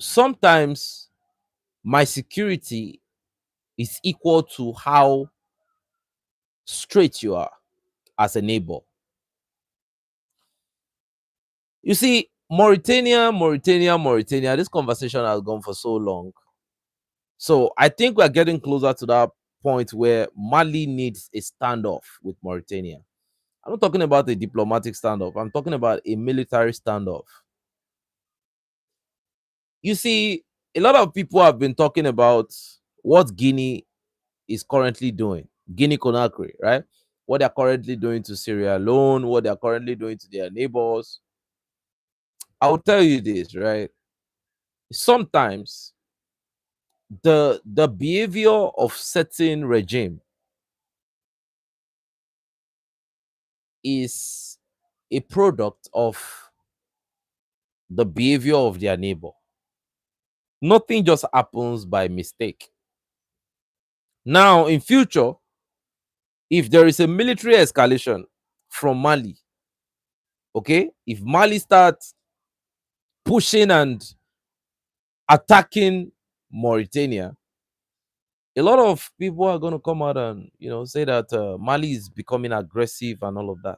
Sometimes my security is equal to how straight you are as a neighbor. You see, Mauritania, this conversation has gone for so long. So I think we're getting closer to that point where Mali needs a standoff with Mauritania. I'm not talking about a diplomatic standoff. I'm talking about a military standoff. You see, a lot of people have been talking about what Guinea is currently doing. Guinea Conakry, right? What they're currently doing to Sierra Leone, what they're currently doing to their neighbors. I'll tell you this, right? Sometimes the behavior of certain regime is a product of the behavior of their neighbor. Nothing just happens by mistake. Now, in future, if there is a military escalation from Mali, okay, if Mali starts pushing and attacking Mauritania, a lot of people are going to come out and say that Mali is becoming aggressive and all of that.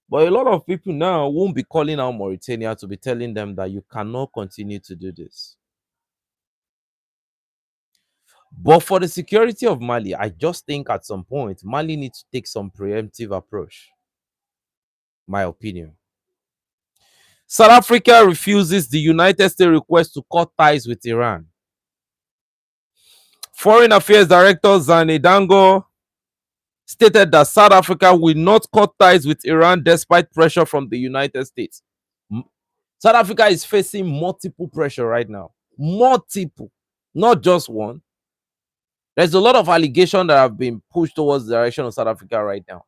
But a lot of people now won't be calling out Mauritania to be telling them that you cannot continue to do this. But for the security of Mali, I just think at some point Mali needs to take some preemptive approach. My opinion. South Africa refuses the United States request to cut ties with Iran. Foreign Affairs Director Zane Dango stated that South Africa will not cut ties with Iran despite pressure from the United States. South Africa is facing multiple pressure right now. Multiple, not just one. There's a lot of allegations that have been pushed towards the direction of South Africa right now.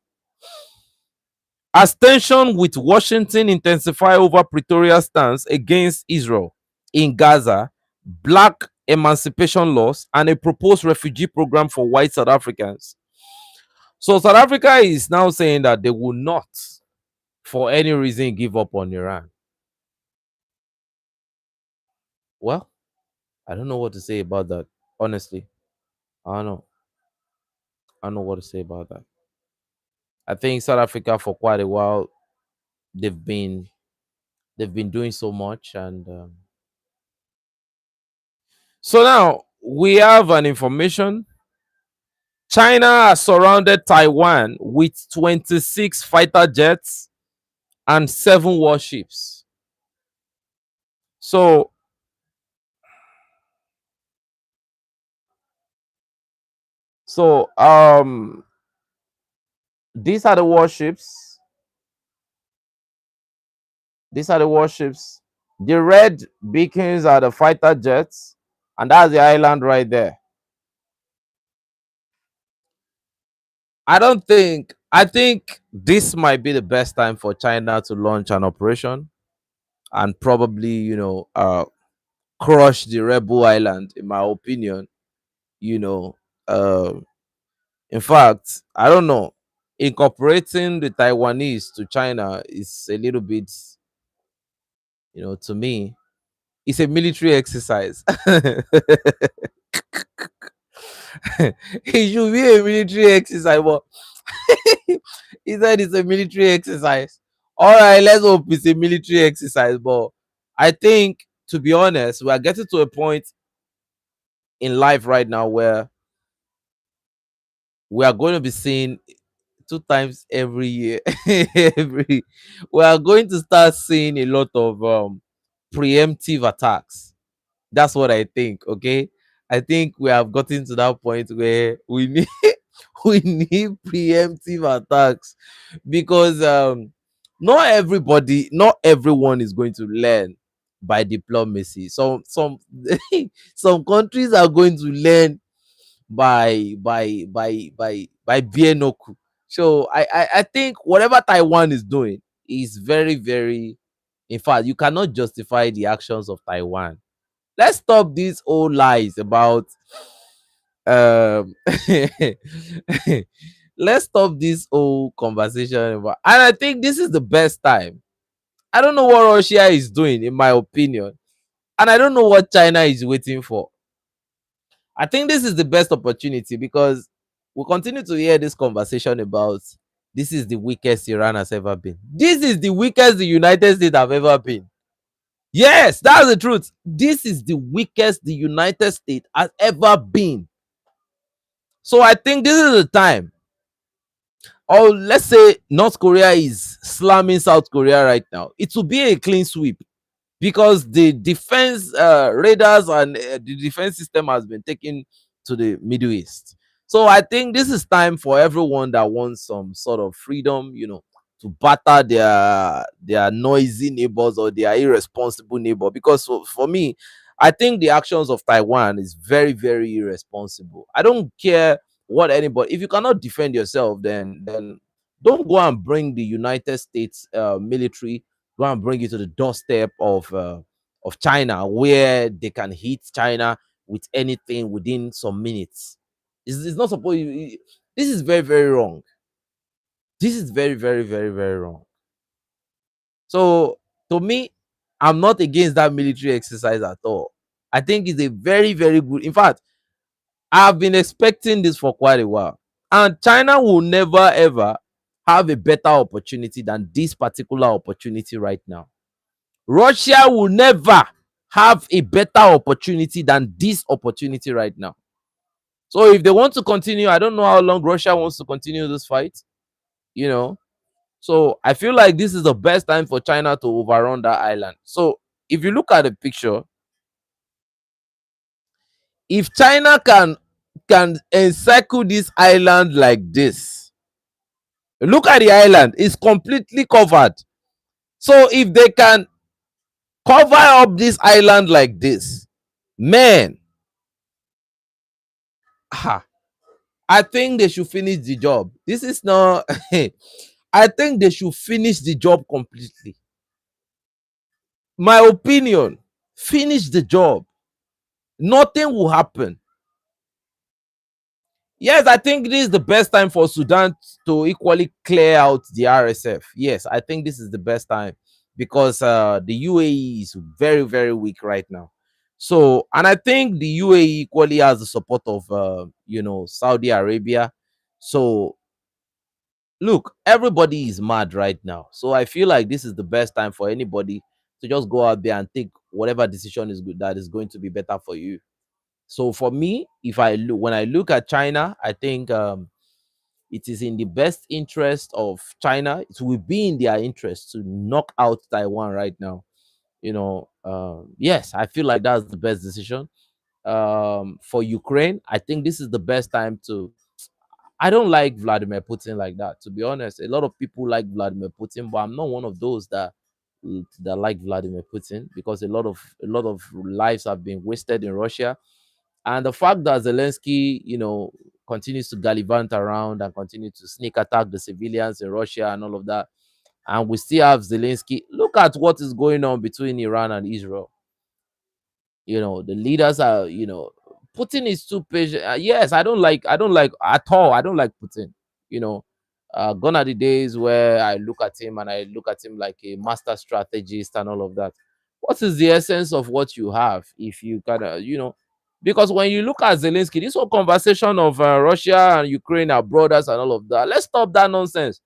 As tension with Washington intensify over Pretoria's stance against Israel in Gaza, black emancipation laws, and a proposed refugee program for white South Africans. So South Africa is now saying that they will not, for any reason, give up on Iran. Well, I don't know what to say about that. Honestly, I don't know. I don't know what to say about that. I think South Africa for quite a while they've been they've been doing so much, and so now we have an information. China has surrounded Taiwan with 26 fighter jets and 7 warships. So so these are the warships. These are the warships. The red beacons are the fighter jets, and that's the island right there. I think this might be the best time for China to launch an operation and probably, crush the rebel island, in my opinion. You know, uh, in fact, I don't know. Incorporating the Taiwanese to China is a little bit, to me, it's a military exercise. It should be a military exercise, but he said it's a military exercise. All right, let's hope it's a military exercise. But I think, to be honest, we are getting to a point in life right now where we are going to be seeing 2 times every year. every We are going to start seeing a lot of preemptive attacks. That's what I think. Okay, I think we have gotten to that point where we need we need preemptive attacks, because not everyone is going to learn by diplomacy. Some countries are going to learn by Bienoku. So I think whatever Taiwan is doing is very, very, in fact, you cannot justify the actions of Taiwan. Let's stop these old lies about um let's stop this whole conversation about, and I think this is the best time. I don't know what Russia is doing, in my opinion, and I don't know what China is waiting for. I think this is the best opportunity, because we continue to hear this conversation about this is the weakest Iran has ever been. This is the weakest the United States have ever been. Yes, that's the truth. This is the weakest the United States has ever been. So I think this is the time. Or let's say North Korea is slamming South Korea right now. It will be a clean sweep, because the defense radars and the defense system has been taken to the Middle East. So I think this is time for everyone that wants some sort of freedom, to batter their noisy neighbors or their irresponsible neighbor. Because for me, I think the actions of Taiwan is very, very irresponsible. I don't care what anybody. If you cannot defend yourself, then don't go and bring the United States military, go and bring it to the doorstep of China, where they can hit China with anything within some minutes. It's not supposed. This is very, very wrong. This is very, very, very, very wrong. So to me, I'm not against that military exercise at all. I think it's a very, very good. In fact, I've been expecting this for quite a while, and China will never ever have a better opportunity than this particular opportunity right now. Russia will never have a better opportunity than this opportunity right now. So if they want to continue, I don't know how long Russia wants to continue this fight, you know. So I feel like this is the best time for China to overrun that island. So if you look at the picture, if China can encircle this island like this, look at the island, it's completely covered. So if they can cover up this island like this, man, I think they should finish the job. This is not I think they should finish the job completely. My opinion, finish the job. Nothing will happen. Yes, I think this is the best time for Sudan to equally clear out the RSF. Yes, I think this is the best time because the UAE is very, very weak right now. So, and I think the UAE equally has the support of, Saudi Arabia. So, look, everybody is mad right now. So, I feel like this is the best time for anybody to just go out there and take whatever decision is good that is going to be better for you. So for me, if I look when I look at China, I think it is in the best interest of China. It will be in their interest to knock out Taiwan right now. Yes, I feel like that's the best decision. For Ukraine, I think this is the best time to. I don't like Vladimir Putin like that. To be honest, a lot of people like Vladimir Putin, but I'm not one of those that like Vladimir Putin because a lot of lives have been wasted in Russia, and the fact that Zelensky, continues to gallivant around and continue to sneak attack the civilians in Russia and all of that, and we still have Zelensky. Look at what is going on between Iran and Israel. The leaders are, Putin is too patient. Yes, I don't like at all. I don't like Putin. You know, Gone are the days where I look at him and I look at him like a master strategist and all of that. What is the essence of what you have if you kind of, because when you look at Zelensky, this whole conversation of Russia and Ukraine are brothers and all of that, let's stop that nonsense.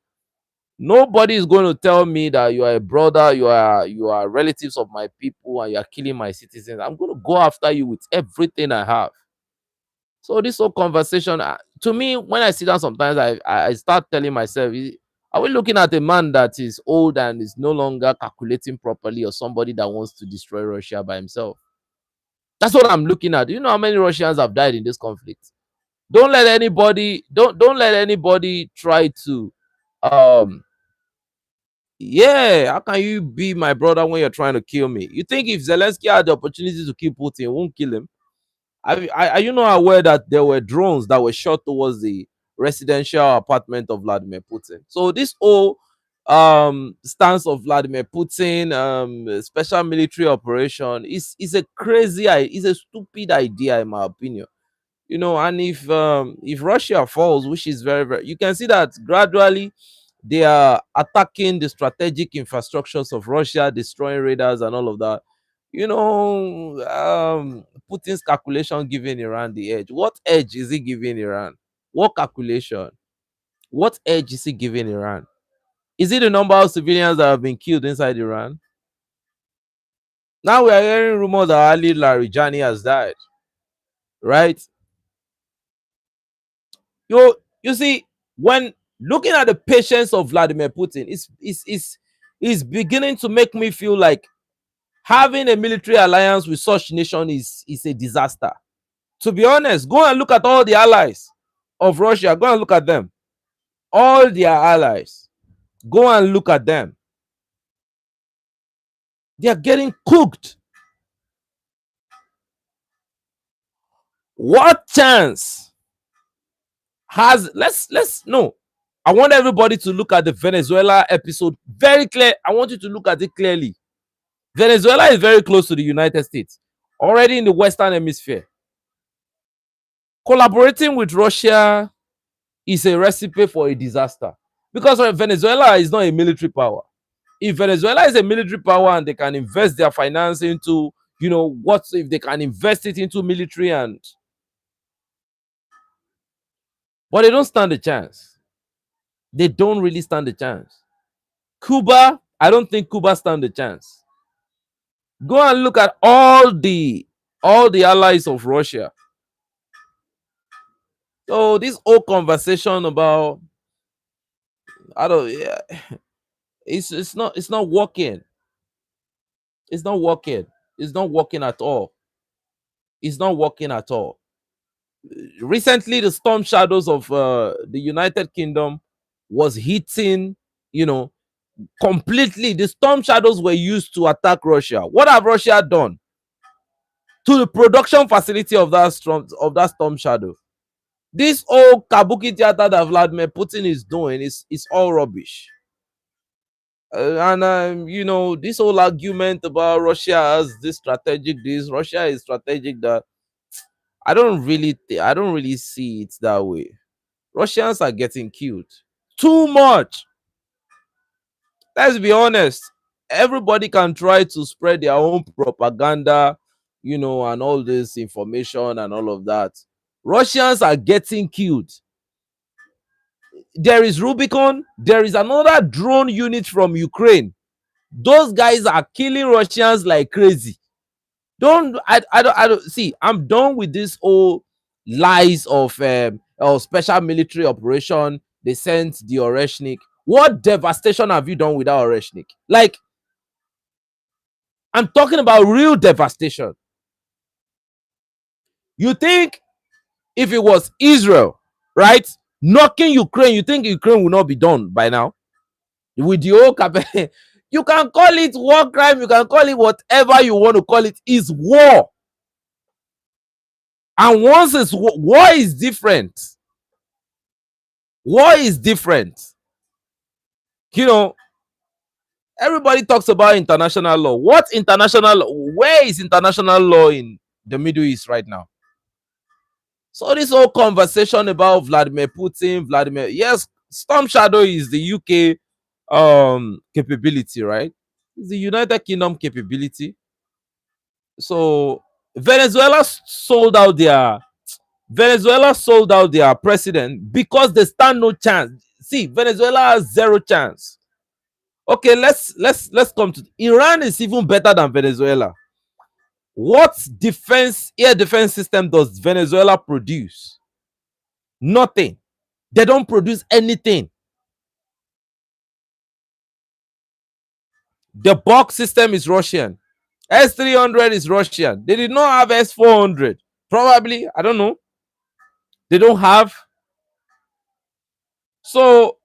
Nobody is going to tell me that you are a brother, you are relatives of my people, and you are killing my citizens. I'm going to go after you with everything I have. So this whole conversation, to me, when I sit down, sometimes I start telling myself, are we looking at a man that is old and is no longer calculating properly, or somebody that wants to destroy Russia by himself? That's what I'm looking at. Do you know how many Russians have died in this conflict? Don't let anybody try to um yeah, how can you be my brother when you're trying to kill me? You think if Zelensky had the opportunity to kill Putin, he won't kill him? Are you not aware that there were drones that were shot towards the residential apartment of Vladimir Putin? So this whole stance of Vladimir Putin, special military operation, is a is a stupid idea in my opinion. And if Russia falls, which is very, very, you can see that gradually they are attacking the strategic infrastructures of Russia, destroying radars and all of that. Putin's calculation giving Iran the edge. What edge is he giving Iran? What calculation? What edge is he giving Iran? Is it the number of civilians that have been killed inside Iran? Now we are hearing rumors that Ali Larijani has died, right? You see, when looking at the patience of Vladimir Putin, it's beginning to make me feel like having a military alliance with such nation is a disaster. To be honest, go and look at all the allies of Russia. Go and look at them. All their allies. Go and look at them. They are getting cooked. What chance has let's no. I want everybody to look at the Venezuela episode very clear. I want you to look at it clearly. Venezuela is very close to the United States, already in the Western Hemisphere. Collaborating with Russia is a recipe for a disaster because Venezuela is not a military power. If Venezuela is a military power and they can invest their finance into, what if they can invest it into military, but they don't stand a chance. They don't really stand a chance. Cuba, I don't think Cuba stand a chance. Go and look at all the allies of Russia. So this whole conversation about, I don't, yeah, it's not working. It's not working. It's not working at all. It's not working at all. Recently, the storm shadows of the United Kingdom was hitting, you know, completely. The storm shadows were used to attack Russia. What have Russia done to the production facility of that storm shadow? This old kabuki theater that Vladimir Putin is doing is all rubbish. And this whole argument about Russia as this Russia is strategic, that I don't really see it that way. Russians are getting killed too much. Let's be honest. Everybody can try to spread their own propaganda, and all this information and all of that. Russians are getting killed. There is Rubicon. There is another drone unit from Ukraine. Those guys are killing Russians like crazy. I don't see. I'm done with this whole lies of special military operation. They sent the Oreshnik. What devastation have you done without Oreshnik? Like, I'm talking about real devastation. You think if it was Israel, right, knocking Ukraine, you think Ukraine will not be done by now? With the whole you can call it war crime, you can call it whatever you want to call it. Is war. And once it's war is different. War is different. Everybody talks about international law. What international law? Where is international law in the Middle East right now? So this whole conversation about Vladimir Putin, yes, Storm Shadow is the UK capability, right? It's the United Kingdom capability. So Venezuela sold out their president because they stand no chance. See, Venezuela has zero chance. Okay, let's come to Iran. Is even better than Venezuela. What air defense system does Venezuela produce? Nothing. They don't produce anything. The box system is Russian. S-300 is Russian. They did not have S-400. Probably, I don't know. They don't have. So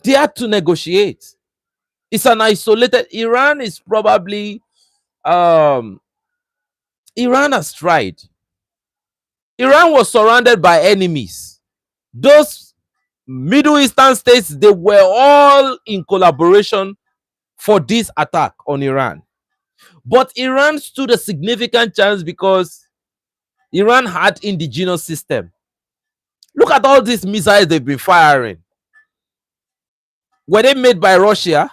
they had to negotiate. It's an isolated. Iran is probably Iran has tried. Iran was surrounded by enemies. Those Middle Eastern states, they were all in collaboration for this attack on Iran. But Iran stood a significant chance because Iran had indigenous system. Look at all these missiles they've been firing. Were they made by Russia?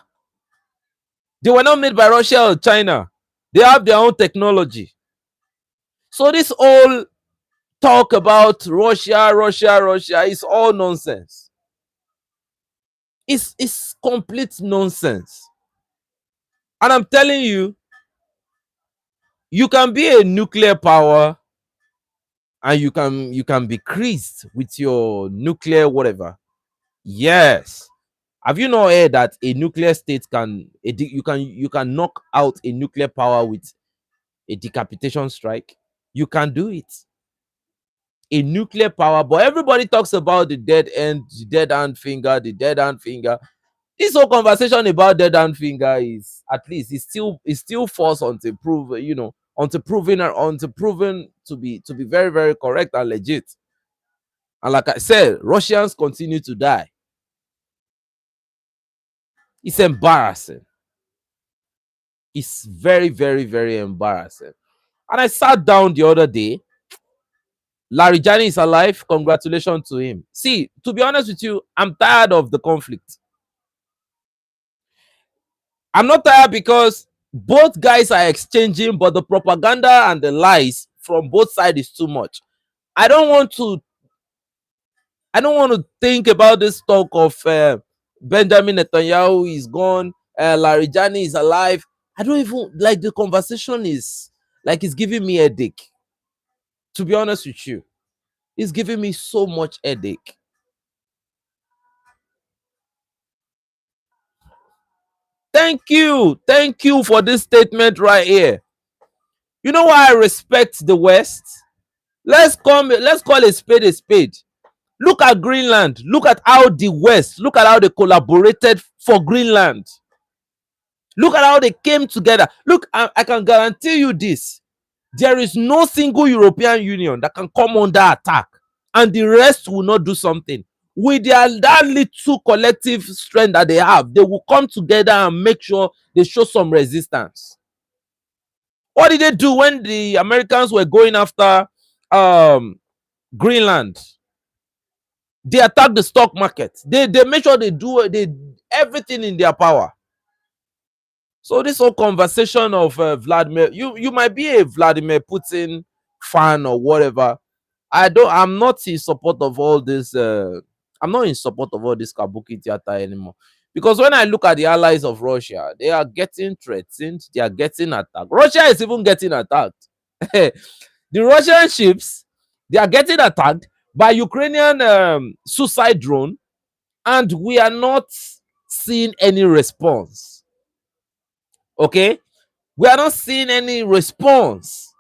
They were not made by Russia or China. They have their own technology. So this whole talk about Russia is all nonsense. It's complete nonsense. And I'm telling you, you can be a nuclear power and you can be creased with your nuclear whatever. Yes. Have you not heard that a nuclear state you can knock out a nuclear power with a decapitation strike? You can do it. A nuclear power, but everybody talks about the dead hand finger. This whole conversation about dead hand finger is, at least, it's still false until proven, until proven to be very, very correct and legit. And like I said, Russians continue to die. It's embarrassing. It's very, very, very embarrassing. And I sat down the other day. Larijani is alive. Congratulations to him. See, to be honest with you, I'm tired of the conflict. I'm not tired because both guys are exchanging, but the propaganda and the lies from both sides is too much. I don't want to think about this talk of Benjamin Netanyahu is gone, Larijani is alive. I don't even like the conversation. Is like, it's giving me a headache. To be honest with you, it's giving me so much headache. Thank you for this statement right here. You know why I respect the West? Let's call a spade a spade. Look at Greenland. Look at how the West, look at how they collaborated for Greenland. Look at how they came together. Look, I can guarantee you this. There is no single European Union that can come under attack and the rest will not do something. With that little collective strength that they have, they will come together and make sure they show some resistance. What did they do when the Americans were going after Greenland? They attacked the stock market. They make sure they do everything in their power. So this whole conversation of Vladimir, you might be a Vladimir Putin fan or whatever. I'm not in support of all this. I'm not in support of all this kabuki theater anymore. Because when I look at the allies of Russia, they are getting threatened. They are getting attacked. Russia is even getting attacked. The Russian ships, they are getting attacked by Ukrainian suicide drone, and we are not seeing any response. Okay, we are not seeing any response,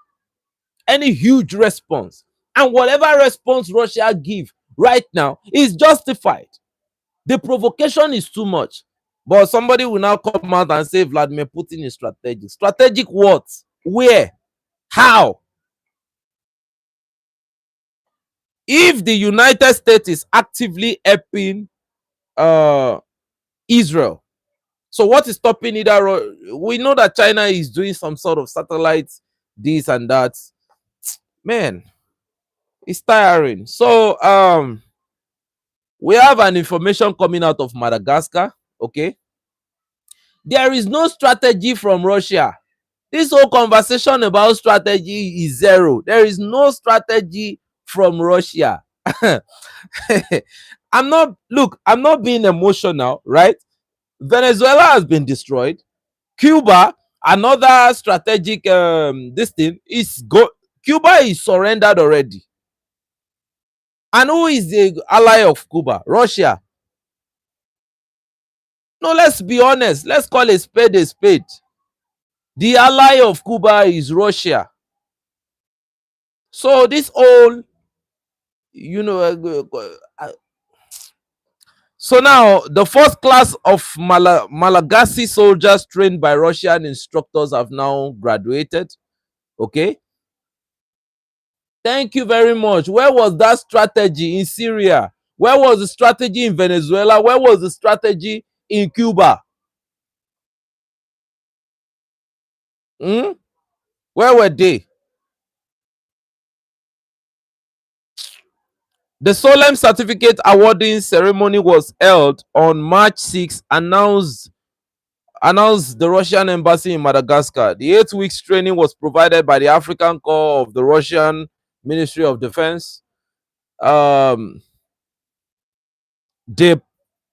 any huge response. And whatever response Russia give right now is justified. The provocation is too much. But somebody will now come out and say Vladimir Putin is strategic. Strategic what? Where? How? If the United States is actively helping Israel, so what is stopping it? We know that China is doing some sort of satellites, this and that. Man, it's tiring. So we have an information coming out of Madagascar. Okay, there is no strategy from Russia. This whole conversation about strategy is zero. There is no strategy from Russia. I'm not being emotional, right? Venezuela has been destroyed. Cuba, another strategic this thing is Cuba is surrendered already. And who is the ally of Cuba? Russia. No, let's be honest. Let's call a spade a spade. The ally of Cuba is Russia. So this whole, you know, so now the first class of Malagasy soldiers trained by Russian instructors have now graduated. Okay. Thank you very much. Where was that strategy in Syria? Where was the strategy in Venezuela? Where was the strategy in Cuba? Hmm? Where were they? The solemn certificate awarding ceremony was held on March 6, announced the Russian embassy in Madagascar. The 8 weeks training was provided by the African Corps of the Russian Ministry of Defense. The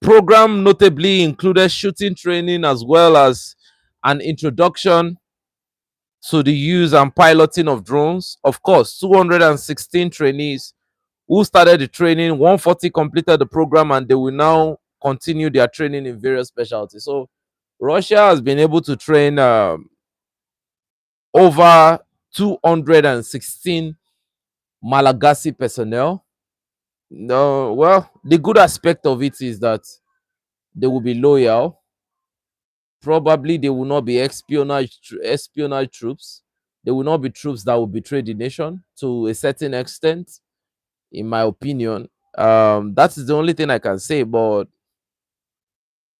program notably included shooting training as well as an introduction to the use and piloting of drones. Of course, 216 trainees who started the training, 140 completed the program, and they will now continue their training in various specialties. So Russia has been able to train over 216 Malagasy personnel. No, well, the good aspect of it is that they will be loyal. Probably they will not be espionage troops. They will not be troops that will betray the nation to a certain extent, in my opinion. That is the only thing I can say. But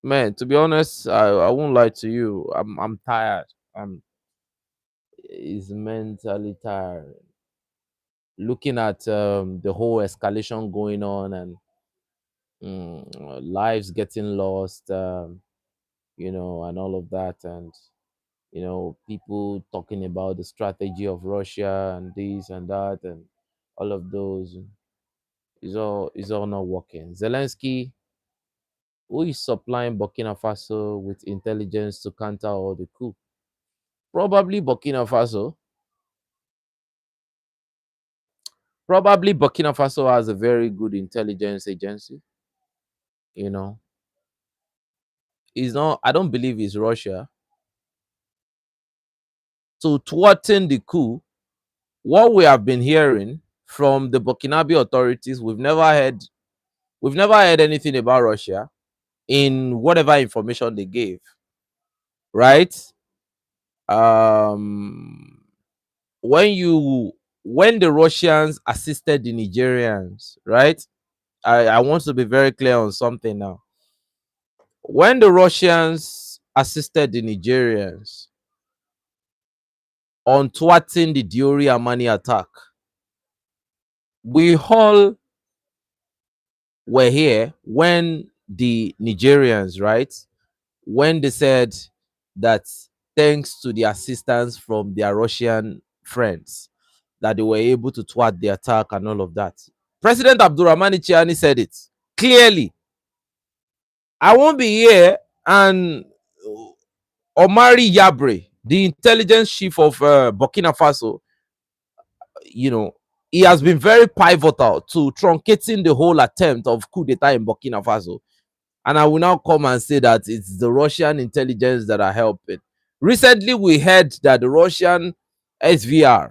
man, to be honest, I won't lie to you. I'm tired. I'm Is mentally tired. Looking at the whole escalation going on and lives getting lost, and all of that, and people talking about the strategy of Russia and this and that and all of those is all not working. Zelensky, who is supplying Burkina Faso with intelligence to counter all the coup? Probably Burkina Faso. Probably Burkina Faso has a very good intelligence agency. You know, it's not. I don't believe it's Russia. So thwarting the coup, what we have been hearing from the Burkinabe authorities, we've never heard anything about Russia in whatever information they gave, right? Um, when you when the Russians assisted the Nigerians, right? I want to be very clear on something now. When the Russians assisted the Nigerians on thwarting the Diori Amani attack, we all were here when the Nigerians, right? When they said that thanks to the assistance from their Russian friends, that they were able to thwart the attack and all of that. President Abdurrahmani Chiani said it clearly. I won't be here and Omari Yabre, the intelligence chief of Burkina Faso, he has been very pivotal to truncating the whole attempt of coup d'etat in Burkina Faso. And I will now come and say that it's the Russian intelligence that are helping. Recently, we heard that the Russian SVR,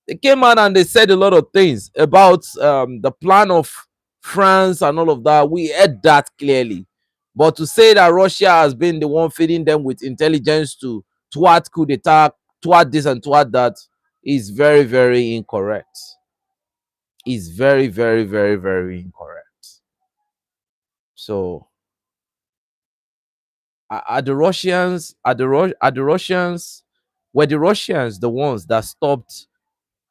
they came out and they said a lot of things about the plan of France and all of that. We heard that clearly. But to say that Russia has been the one feeding them with intelligence to thwart coup d'etat, thwart this and thwart that is very, very incorrect. Is very, very, very, very incorrect. So are the Russians, were the Russians the ones that stopped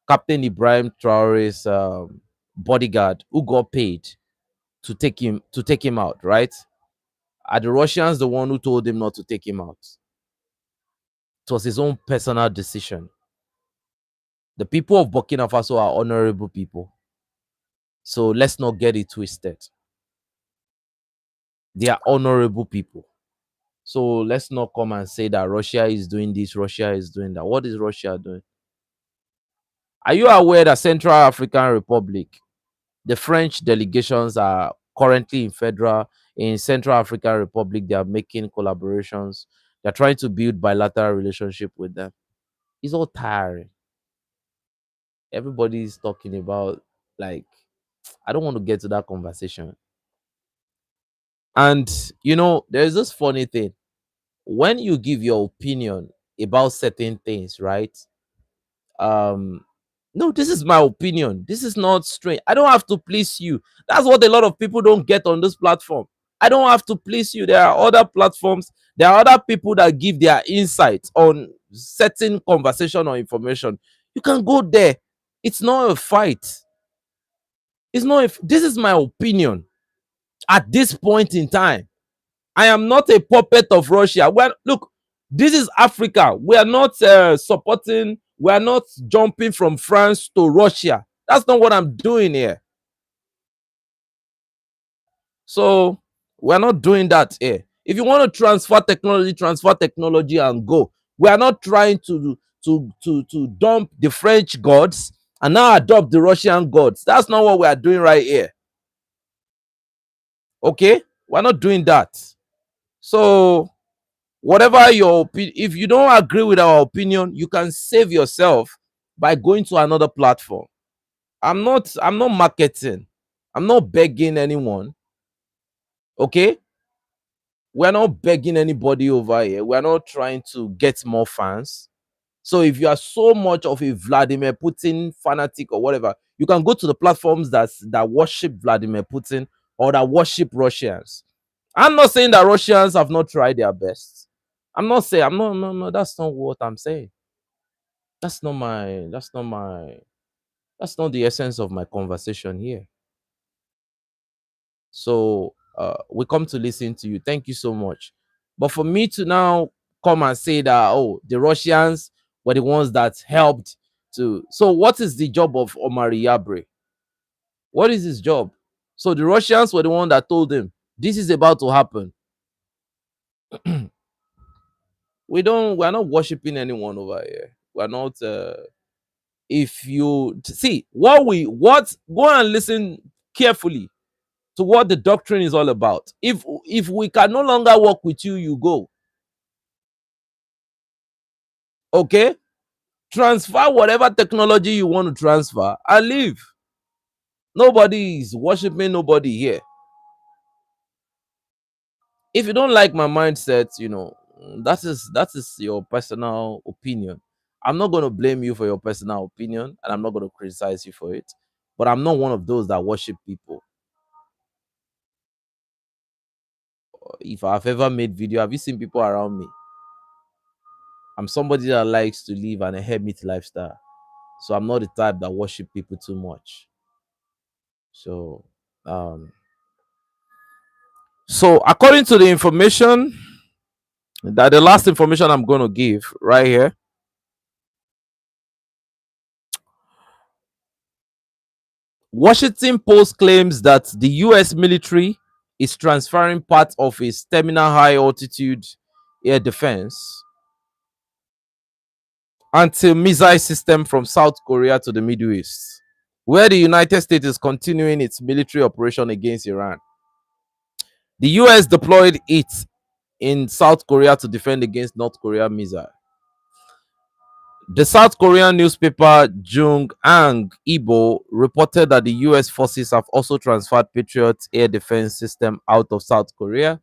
Captain Ibrahim Traore's bodyguard who got paid to take him out, right? Are the Russians the one who told him not to take him out? It was his own personal decision. The people of Burkina Faso are honorable people. So let's not get it twisted. They are honorable people. So let's not come and say that Russia is doing this, Russia is doing that. What is Russia doing? Are you aware that Central African Republic, the French delegations are currently in Central African Republic? They are making collaborations. They're trying to build bilateral relationship with them. It's all tiring. Everybody is talking about, like, I don't want to get to that conversation. And there's this funny thing. When you give your opinion about certain things, right? um no, this is my opinion. This is not strange. I don't have to please you. That's what a lot of people don't get on this platform. I don't have to please you. There are other platforms, there are other people that give their insights on certain conversation or information. You can go there. It's not a fight. It's not this is my opinion at this point in time. I am not a puppet of Russia. Well, look, this is Africa. We are not supporting, we are not jumping from France to Russia. That's not what I'm doing here. So we're not doing that here. If you want to transfer technology and go. We are not trying to dump the French gods and now adopt the Russian gods. That's not what we are doing right here. Okay? We're not doing that. So whatever your opinion, if you don't agree with our opinion, you can save yourself by going to another platform. I'm not marketing. I'm not begging anyone. Okay? We're not begging anybody over here. We're not trying to get more fans. So if you are so much of a Vladimir Putin fanatic or whatever, you can go to the platforms that worship Vladimir Putin or that worship Russians. I'm not saying that Russians have not tried their best. I'm not saying, I'm not, no, no, that's not what I'm saying. That's not the essence of my conversation here. So we come to listen to you. Thank you so much. But for me to now come and say that, oh, the Russians were the ones that helped to. So what is the job of Omari Yabre? What is his job? So the Russians were the one that told him this is about to happen. We're not worshiping anyone over here. We're not if you see what go and listen carefully to what the doctrine is all about. If we can no longer work with you, you go. Okay? Transfer whatever technology you want to transfer and leave. Nobody is worshiping nobody here. If you don't like my mindset, that is your personal opinion. I'm not going to blame you for your personal opinion, and I'm not going to criticize you for it. But I'm not one of those that worship people. If I've ever made video, have you seen people around me? I'm somebody that likes to live an hermit lifestyle. So I'm not the type that worship people too much. So um according to the information, that the last information I'm going to give right here, Washington Post claims that the US military is transferring part of its terminal high altitude air defense anti-missile system from South Korea to the Middle East, where the United States is continuing its military operation against Iran. The US deployed it in South Korea to defend against North Korea missile. The South Korean newspaper Jung-ang Ilbo reported that the US forces have also transferred Patriot air defense system out of South Korea.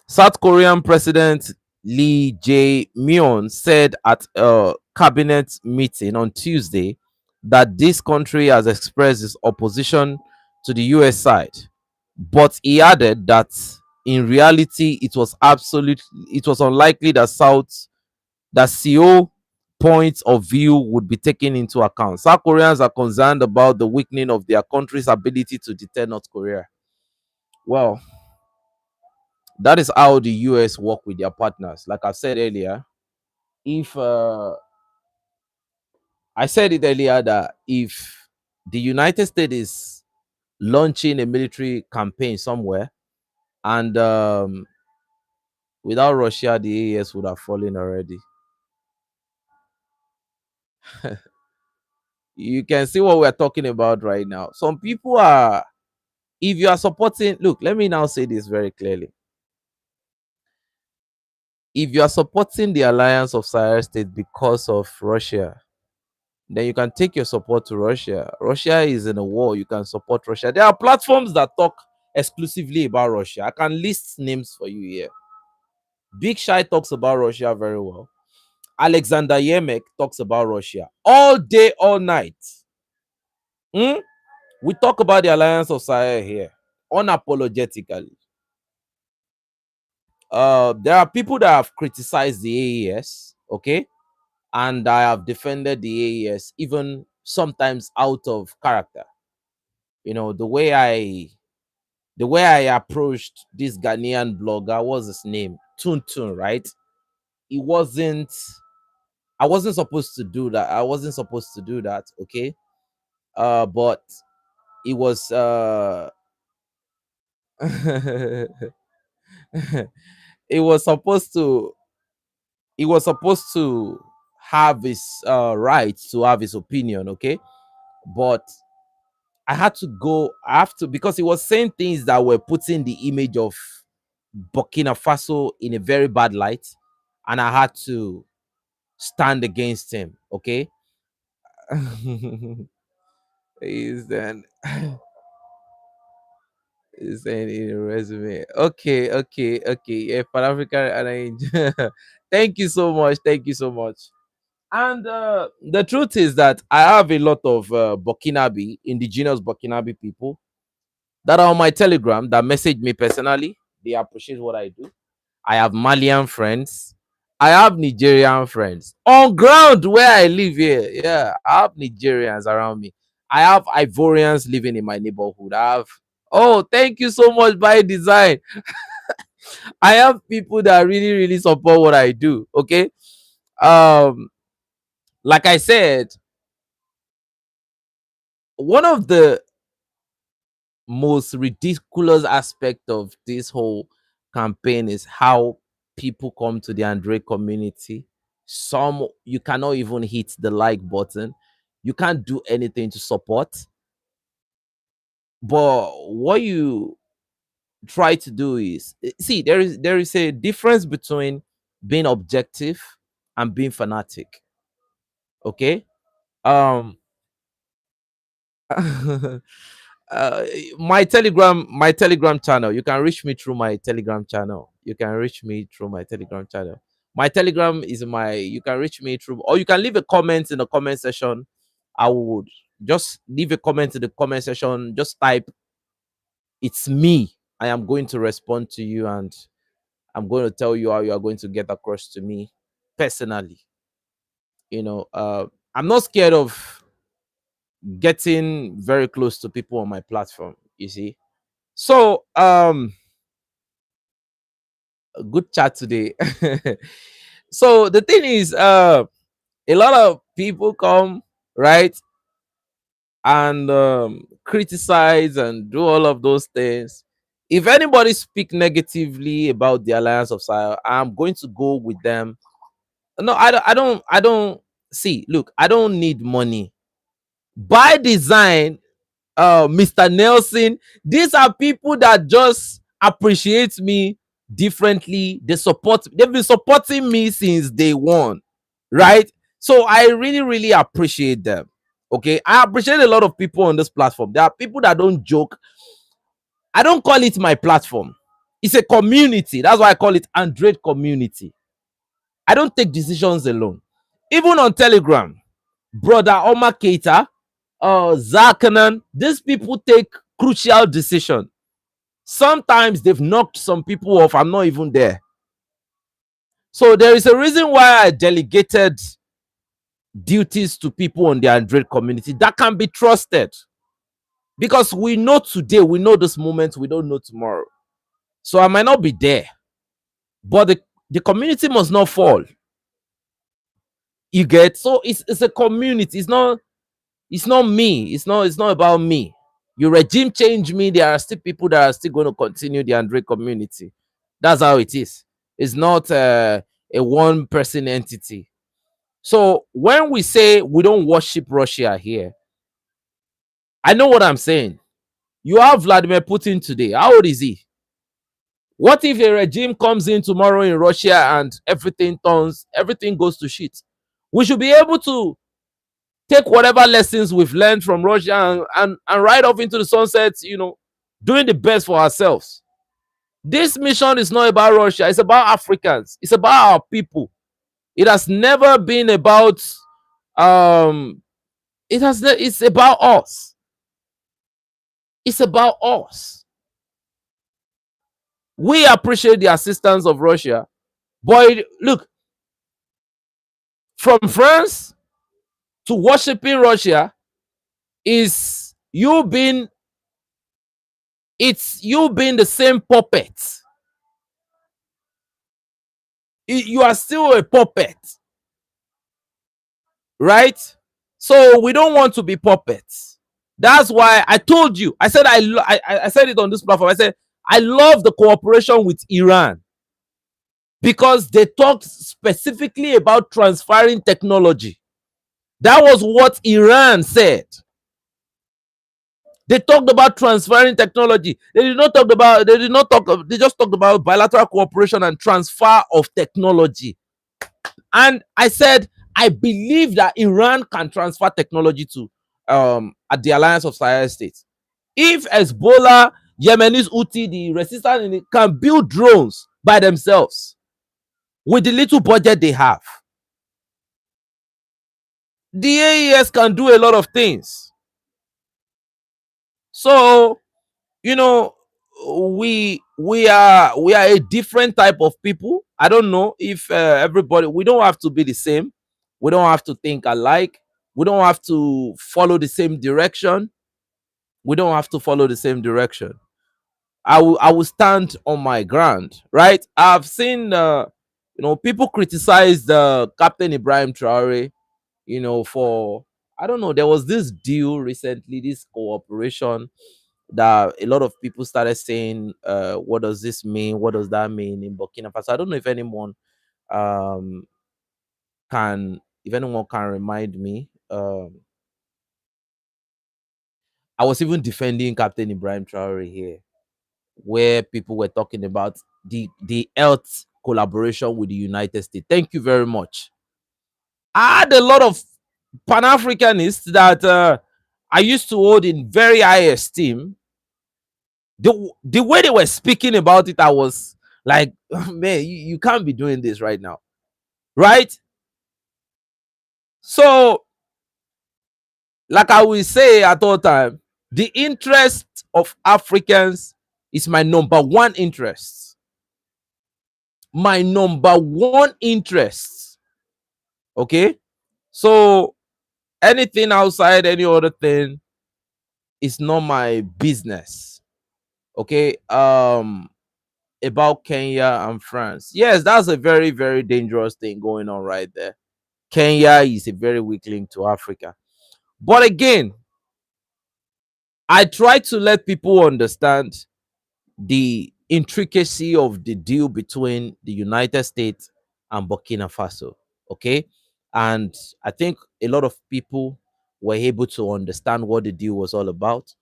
South Korean President Lee Jae-myung said at a cabinet meeting on Tuesday that this country has expressed its opposition to the US side, but he added that in reality it was unlikely that Seoul points of view would be taken into account. South Koreans are concerned about the weakening of their country's ability to deter North Korea. Well, that is how the US work with their partners. Like I said earlier, if I said it earlier that if the United States is launching a military campaign somewhere, and without Russia, the AES would have fallen already. You can see what we're talking about right now. Some people are, if you are supporting, look, let me now say this very clearly. If you are supporting the alliance of Sahel states because of Russia, then you can take your support to Russia. Russia is in a war. You can support Russia. There are platforms that talk exclusively about Russia. I can list names for you here. Big Shy talks about Russia very well. Alexander Yemek talks about Russia all day, all night. We talk about the alliance of Sahel here unapologetically. There are people that have criticized the AES, okay, and I have defended the AES even sometimes out of character. You know, the way I approached this Ghanaian blogger, what's his name? Tuntun, right? It wasn't I wasn't supposed to do that. I wasn't supposed to do that, okay? But it was it was supposed to he was supposed to have his right to have his opinion, okay? But I have to, because he was saying things that were putting the image of Burkina Faso in a very bad light, and I had to stand against him, okay? Is then is saying in a resume. Okay, okay, okay. Yeah, Pan African arrange. Thank you so much. Thank you so much. And the truth is that I have a lot of Burkinabe, indigenous Burkinabe people that are on my Telegram that message me personally. They appreciate what I do. I have Malian friends. I have Nigerian friends. On ground where I live here, yeah, I have Nigerians around me. I have Ivorians living in my neighborhood. Oh, thank you so much by design. I have people that really, really support what I do. Okay. Um, like I said, one of the most ridiculous aspect of this whole campaign is how people come to the Andre community. Some you cannot even hit the like button. You can't do anything to support. But what you try to do is, see, there is a difference between being objective and being fanatic. Okay. Um uh, my telegram channel, you can reach me through my telegram channel. You can reach me through my telegram channel. My Telegram is you can reach me through, or you can leave a comment in the comment section. I would just leave a comment in the comment section. Just type, "It's me." I am going to respond to you, and I'm going to tell you how you are going to get across to me personally. I'm not scared of getting very close to people on my platform, you see. So, a good chat today. So the thing is, a lot of people come, right, and criticize and do all of those things. If anybody speak negatively about the Alliance of Sahel, I'm going to go with them. No, I don't see. Look, I don't need money by design. Mr. Nelson, these are people that just appreciate me differently. They've been supporting me since day one, right? So I really, really appreciate them. Okay, I appreciate a lot of people on this platform. There are people that don't joke. I don't call it my platform. It's a community. That's why I call it Android community. I don't take decisions alone. Even on Telegram, brother Omar Keita, Zakanan, these people take crucial decisions. Sometimes they've knocked some people off. I'm not even there. So there is a reason why I delegated duties to people on the Android community that can be trusted. Because we know today, we know this moment, we don't know tomorrow. So I might not be there, but the community must not fall. You get? So it's a community. It's not me. It's not about me. You regime change me, there are still people that are still going to continue the Android community. That's how it is. It's not a one person entity. So when we say we don't worship Russia here, I know what I'm saying. You have Vladimir Putin today. How old is he? What if a regime comes in tomorrow in Russia and everything goes to shit? We should be able to take whatever lessons we've learned from Russia and ride off into the sunset, doing the best for ourselves. This mission is not about Russia, it's about Africans, it's about our people. It has never been about it's about us. It's about us. We appreciate the assistance of Russia. But look, from France to worshiping Russia is it's you being the same puppet. You are still a puppet, right? So we don't want to be puppets. That's why I told you. I said I said it on this platform. I said I love the cooperation with Iran because they talked specifically about transferring technology. That was what Iran said. They talked about transferring technology. They just talked about bilateral cooperation and transfer of technology. And I said, I believe that Iran can transfer technology to at the Alliance of Sahel States. If Hezbollah, Yemenis, Houthi, the resistance can build drones by themselves with the little budget they have, the AES can do a lot of things. So, we are a different type of people. I don't know if everybody, we don't have to be the same. We don't have to think alike. We don't have to follow the same direction. We don't have to follow the same direction. I will stand on my ground, right? I've seen people criticize Captain Ibrahim Traore, for, I don't know, there was this deal recently, this cooperation that a lot of people started saying, what does this mean? What does that mean in Burkina Faso? I don't know if um anyone can remind me. I was even defending Captain Ibrahim Traore here, where people were talking about the health collaboration with the United States. Thank you very much. I had a lot of Pan-Africanists that I used to hold in very high esteem. The way they were speaking about it, I was like, man, you can't be doing this right now. right? So, like I will say at all time, the interest of Africans is my number one interest. My number one interest. Okay? So anything outside any other thing is not my business. Okay? About Kenya and France. Yes, that's a very, very dangerous thing going on right there. Kenya is a very weak link to Africa. But again, I try to let people understand the intricacy of the deal between the United States and Burkina Faso. Okay. And I think a lot of people were able to understand what the deal was all about.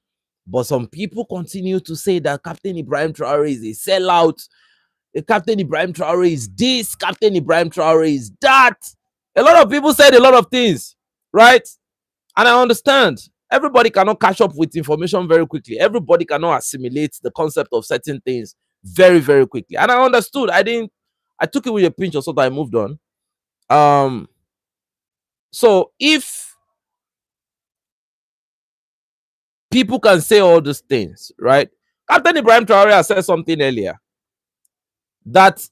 But some people continue to say that Captain Ibrahim Traore is a sellout. Captain Ibrahim Traore is this. Captain Ibrahim Traore is that. A lot of people said a lot of things, right? And I understand everybody cannot catch up with information very quickly. Everybody cannot assimilate the concept of certain things very, very quickly. And I understood. I took it with a pinch of salt. I moved on. So if people can say all these things, right? Captain Ibrahim Traore has said something earlier that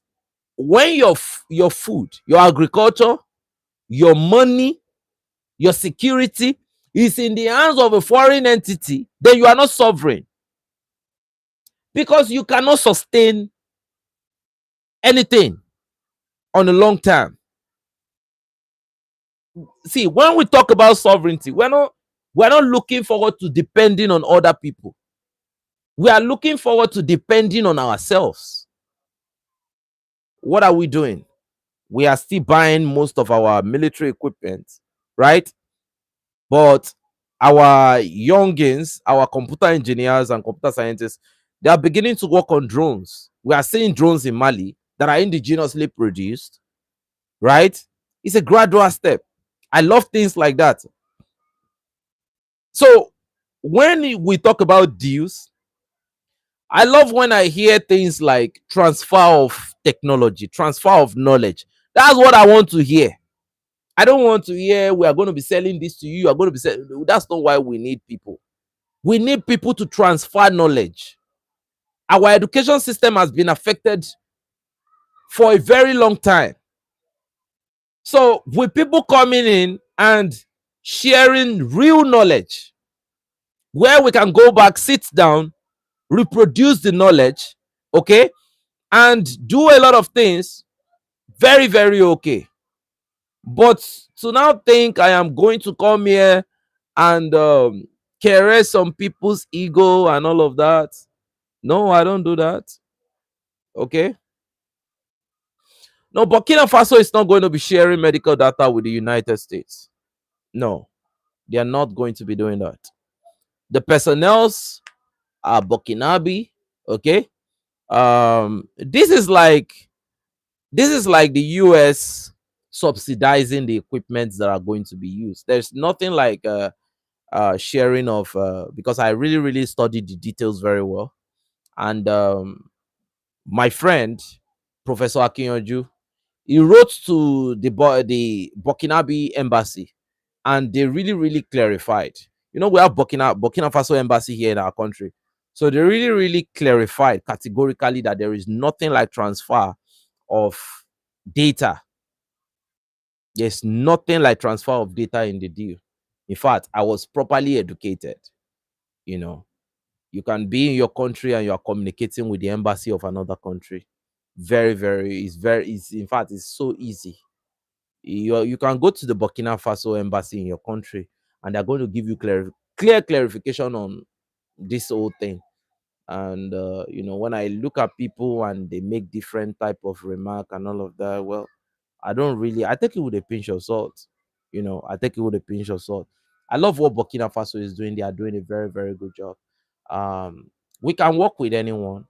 when your food, your agriculture, your money, your security is in the hands of a foreign entity, then you are not sovereign, because you cannot sustain anything on a long term. See, when we talk about sovereignty, we're not looking forward to depending on other people. We are looking forward to depending on ourselves. What are we doing? We are still buying most of our military equipment, right? But our youngins, our computer engineers and computer scientists, they are beginning to work on drones. We are seeing drones in Mali that are indigenously produced, right? It's a gradual step. I love things like that. So when we talk about deals, I love when I hear things like transfer of technology, transfer of knowledge. That's what I want to hear. I don't want to hear we are going to be selling this to you. You are going to be selling. That's not why we need people. We need people to transfer knowledge. Our education system has been affected for a very long time. So with people coming in and sharing real knowledge, where we can go back, sit down, reproduce the knowledge, okay, and do a lot of things, very, very okay. But to now think I am going to come here and caress some people's ego and all of that, no, I don't do that. Okay. No, Burkina Faso is not going to be sharing medical data with the United States. No, they are not going to be doing that. The personnels are Burkinabe. Okay. This is like the US subsidizing the equipment that are going to be used. There's nothing like sharing of because I really, really studied the details very well. And my friend, Professor Akinyoju, he wrote to the Burkinabe embassy, and they really, really clarified. We have Burkina Faso embassy here in our country, so they really, really clarified categorically that there is nothing like transfer of data. There's nothing like transfer of data in the deal. In fact, I was properly educated. You know, you can be in your country and you are communicating with the embassy of another country. Very, very, it's in fact, it's so easy. You can go to the Burkina Faso embassy in your country, and they're going to give you clear clarification on this whole thing. And when I look at people and they make different type of remark and all of that, well, I take it with a pinch of salt. I take it with a pinch of salt. I love what Burkina Faso is doing. They are doing a very, very good job. We can work with anyone.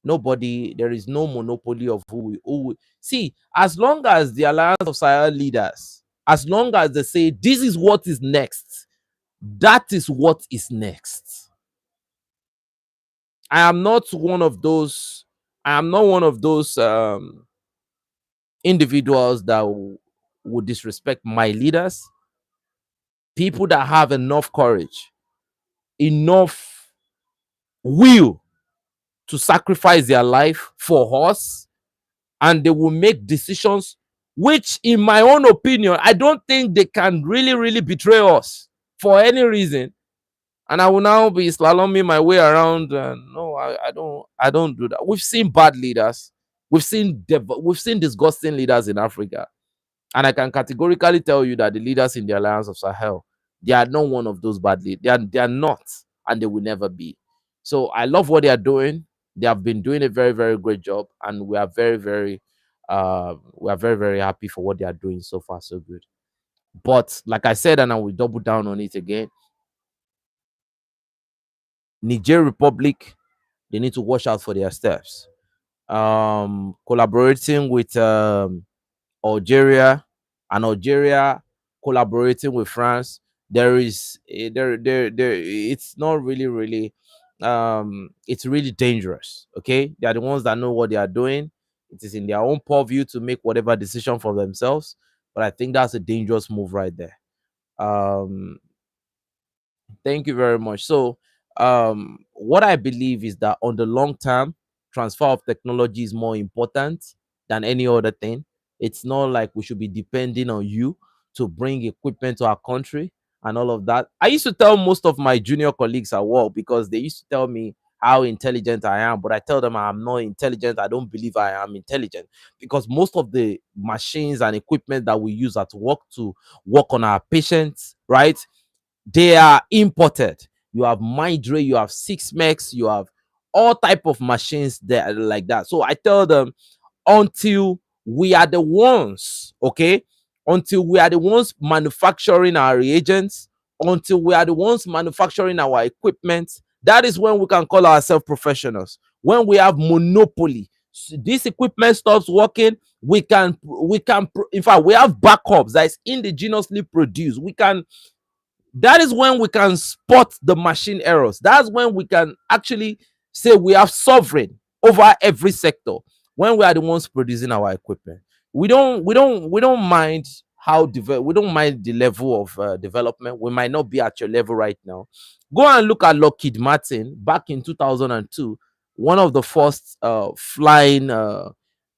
Nobody, there is no monopoly of who we see. As long as the Alliance of Sahel leaders, as long as they say this is what is next, that is what is next. I am not one of those individuals that would disrespect my leaders, people that have enough courage, enough will to sacrifice their life for us, and they will make decisions which, in my own opinion, I don't think they can really betray us for any reason. And I will now be slaloming my way around. No, I don't do that. We've seen bad leaders. We've seen disgusting leaders in Africa, and I can categorically tell you that the leaders in the Alliance of Sahel, they are not one of those bad leaders. They are not, and they will never be. So I love what they are doing. They have been doing a very great job, and we are very happy for what they are doing so far. So good. But like I said, and I will double down on it again, Niger Republic, they need to watch out for their steps. Collaborating with Algeria, and Algeria collaborating with France, there is there it's not really it's really dangerous. Okay, they are the ones that know what they are doing. It is in their own purview to make whatever decision for themselves, but I think that's a dangerous move right there. um Thank you very much. So, what I believe is that on the long term, transfer of technology is more important than any other thing. It's not like we should be depending on you to bring equipment to our country and all of that. I used to tell most of my junior colleagues at work, because they used to tell me how intelligent I am, but I tell them I'm not intelligent. I don't believe I am intelligent, because most of the machines and equipment that we use at work to work on our patients, right? They are imported. You have Niger, you have Six Mex, you have all type of machines that are like that. So I tell them, until we are the ones, okay, until we are the ones manufacturing our reagents, until we are the ones manufacturing our equipment, that is when we can call ourselves professionals. When we have monopoly, this equipment stops working, in fact, we have backups that is indigenously produced. That is when we can spot the machine errors. That's when we can actually say we have sovereign over every sector, when we are the ones producing our equipment. We don't mind we don't mind the level of development. We might not be at your level right now. Go and look at Lockheed Martin back in 2002. One of the first flying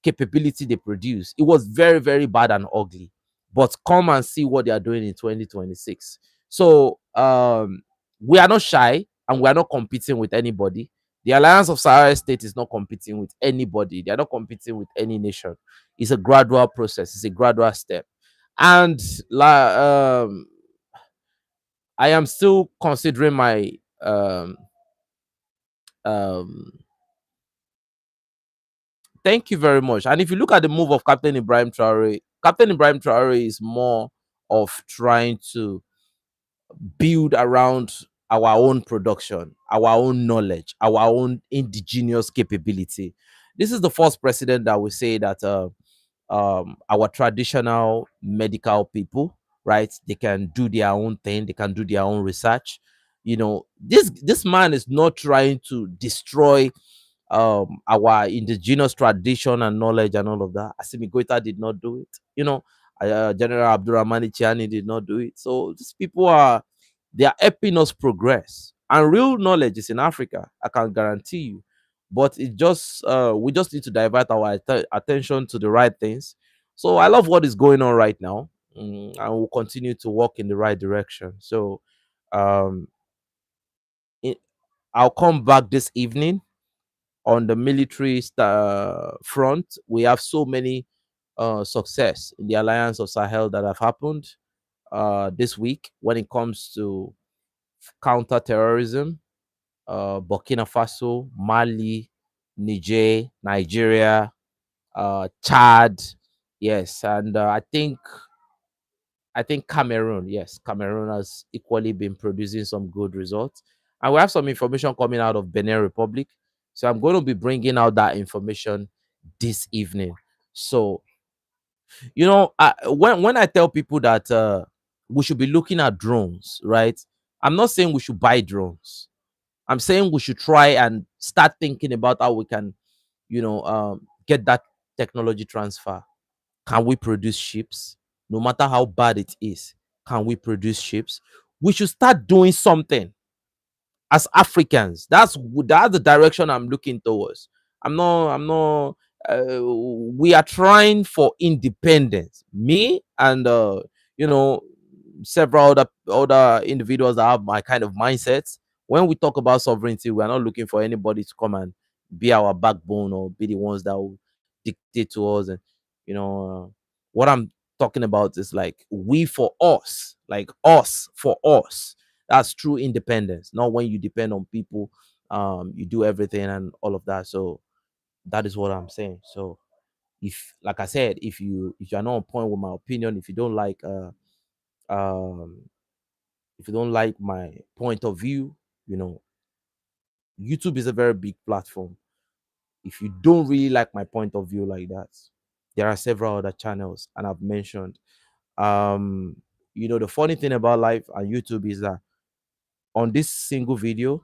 capability they produced, it was very bad and ugly, but come and see what they are doing in 2026. So we are not shy, and we are not competing with anybody. The Alliance of Sahara State is not competing with anybody. They are not competing with any nation. It's a gradual process. It's a gradual step. And I am still considering my um, thank you very much. And if you look at the move of Captain Ibrahim Traore is more of trying to build around our own production, our own knowledge, our own indigenous capability. This is the first president that will say that our traditional medical people, right? They can do their own thing. They can do their own research. This man is not trying to destroy our indigenous tradition and knowledge and all of that. Asimi Goita did not do it. General Abdurrahmani Chiani did not do it. So these people they are helping us progress. And real knowledge is in Africa, I can guarantee you. But it just we just need to divert our attention to the right things. So I love what is going on right now, and we'll continue to walk in the right direction. So um, it, I'll come back this evening on the military front. We have so many success in the Alliance of Sahel that have happened this week when it comes to counter-terrorism. Burkina Faso, Mali, Nigeria, Chad, yes, and I think Cameroon, yes, Cameroon has equally been producing some good results, and we have some information coming out of Benin Republic. So I'm going to be bringing out that information this evening. So when I tell people that we should be looking at drones, right? I'm not saying we should buy drones. I'm saying we should try and start thinking about how we can, get that technology transfer. Can we produce ships? No matter how bad it is, can we produce ships? We should start doing something as Africans. That's the direction I'm looking towards. I'm not we are trying for independence. Me and you know several other individuals that have my kind of mindsets. When we talk about sovereignty, we are not looking for anybody to come and be our backbone or be the ones that will dictate to us. And you know what I'm talking about is like we for us, like us for us. That's true independence, not when you depend on people. You do everything and all of that. So that is what I'm saying. So if, like I said, if you're not on point with my opinion, um if you don't like my point of view, you know, YouTube is a very big platform. If you don't really like my point of view like that, there are several other channels, and I've mentioned. Um, the funny thing about life and YouTube is that on this single video,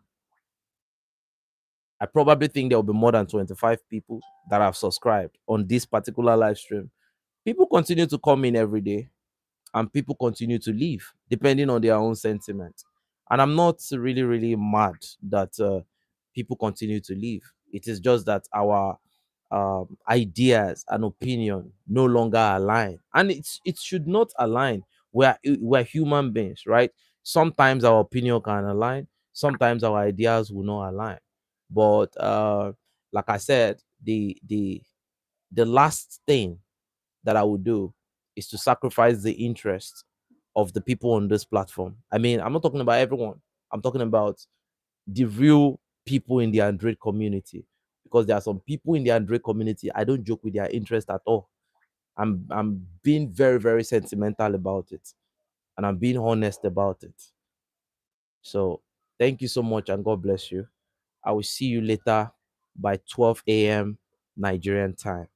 I probably think there will be more than 25 people that have subscribed on this particular live stream. People continue to come in every day, and people continue to leave depending on their own sentiment. And I'm not really, really mad that people continue to leave. It is just that our ideas and opinion no longer align, and it should not align. We're human beings, right? Sometimes our opinion can align, sometimes our ideas will not align. But like I said, the last thing that I would do is to sacrifice the interest of the people on this platform. I mean, I'm not talking about everyone. I'm talking about the real people in the Android community, because there are some people in the Android community I don't joke with their interest at all. I'm being very, very sentimental about it, and I'm being honest about it. So thank you so much, and God bless you. I will see you later by 12 a.m. Nigerian time.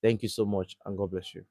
Thank you so much, and God bless you.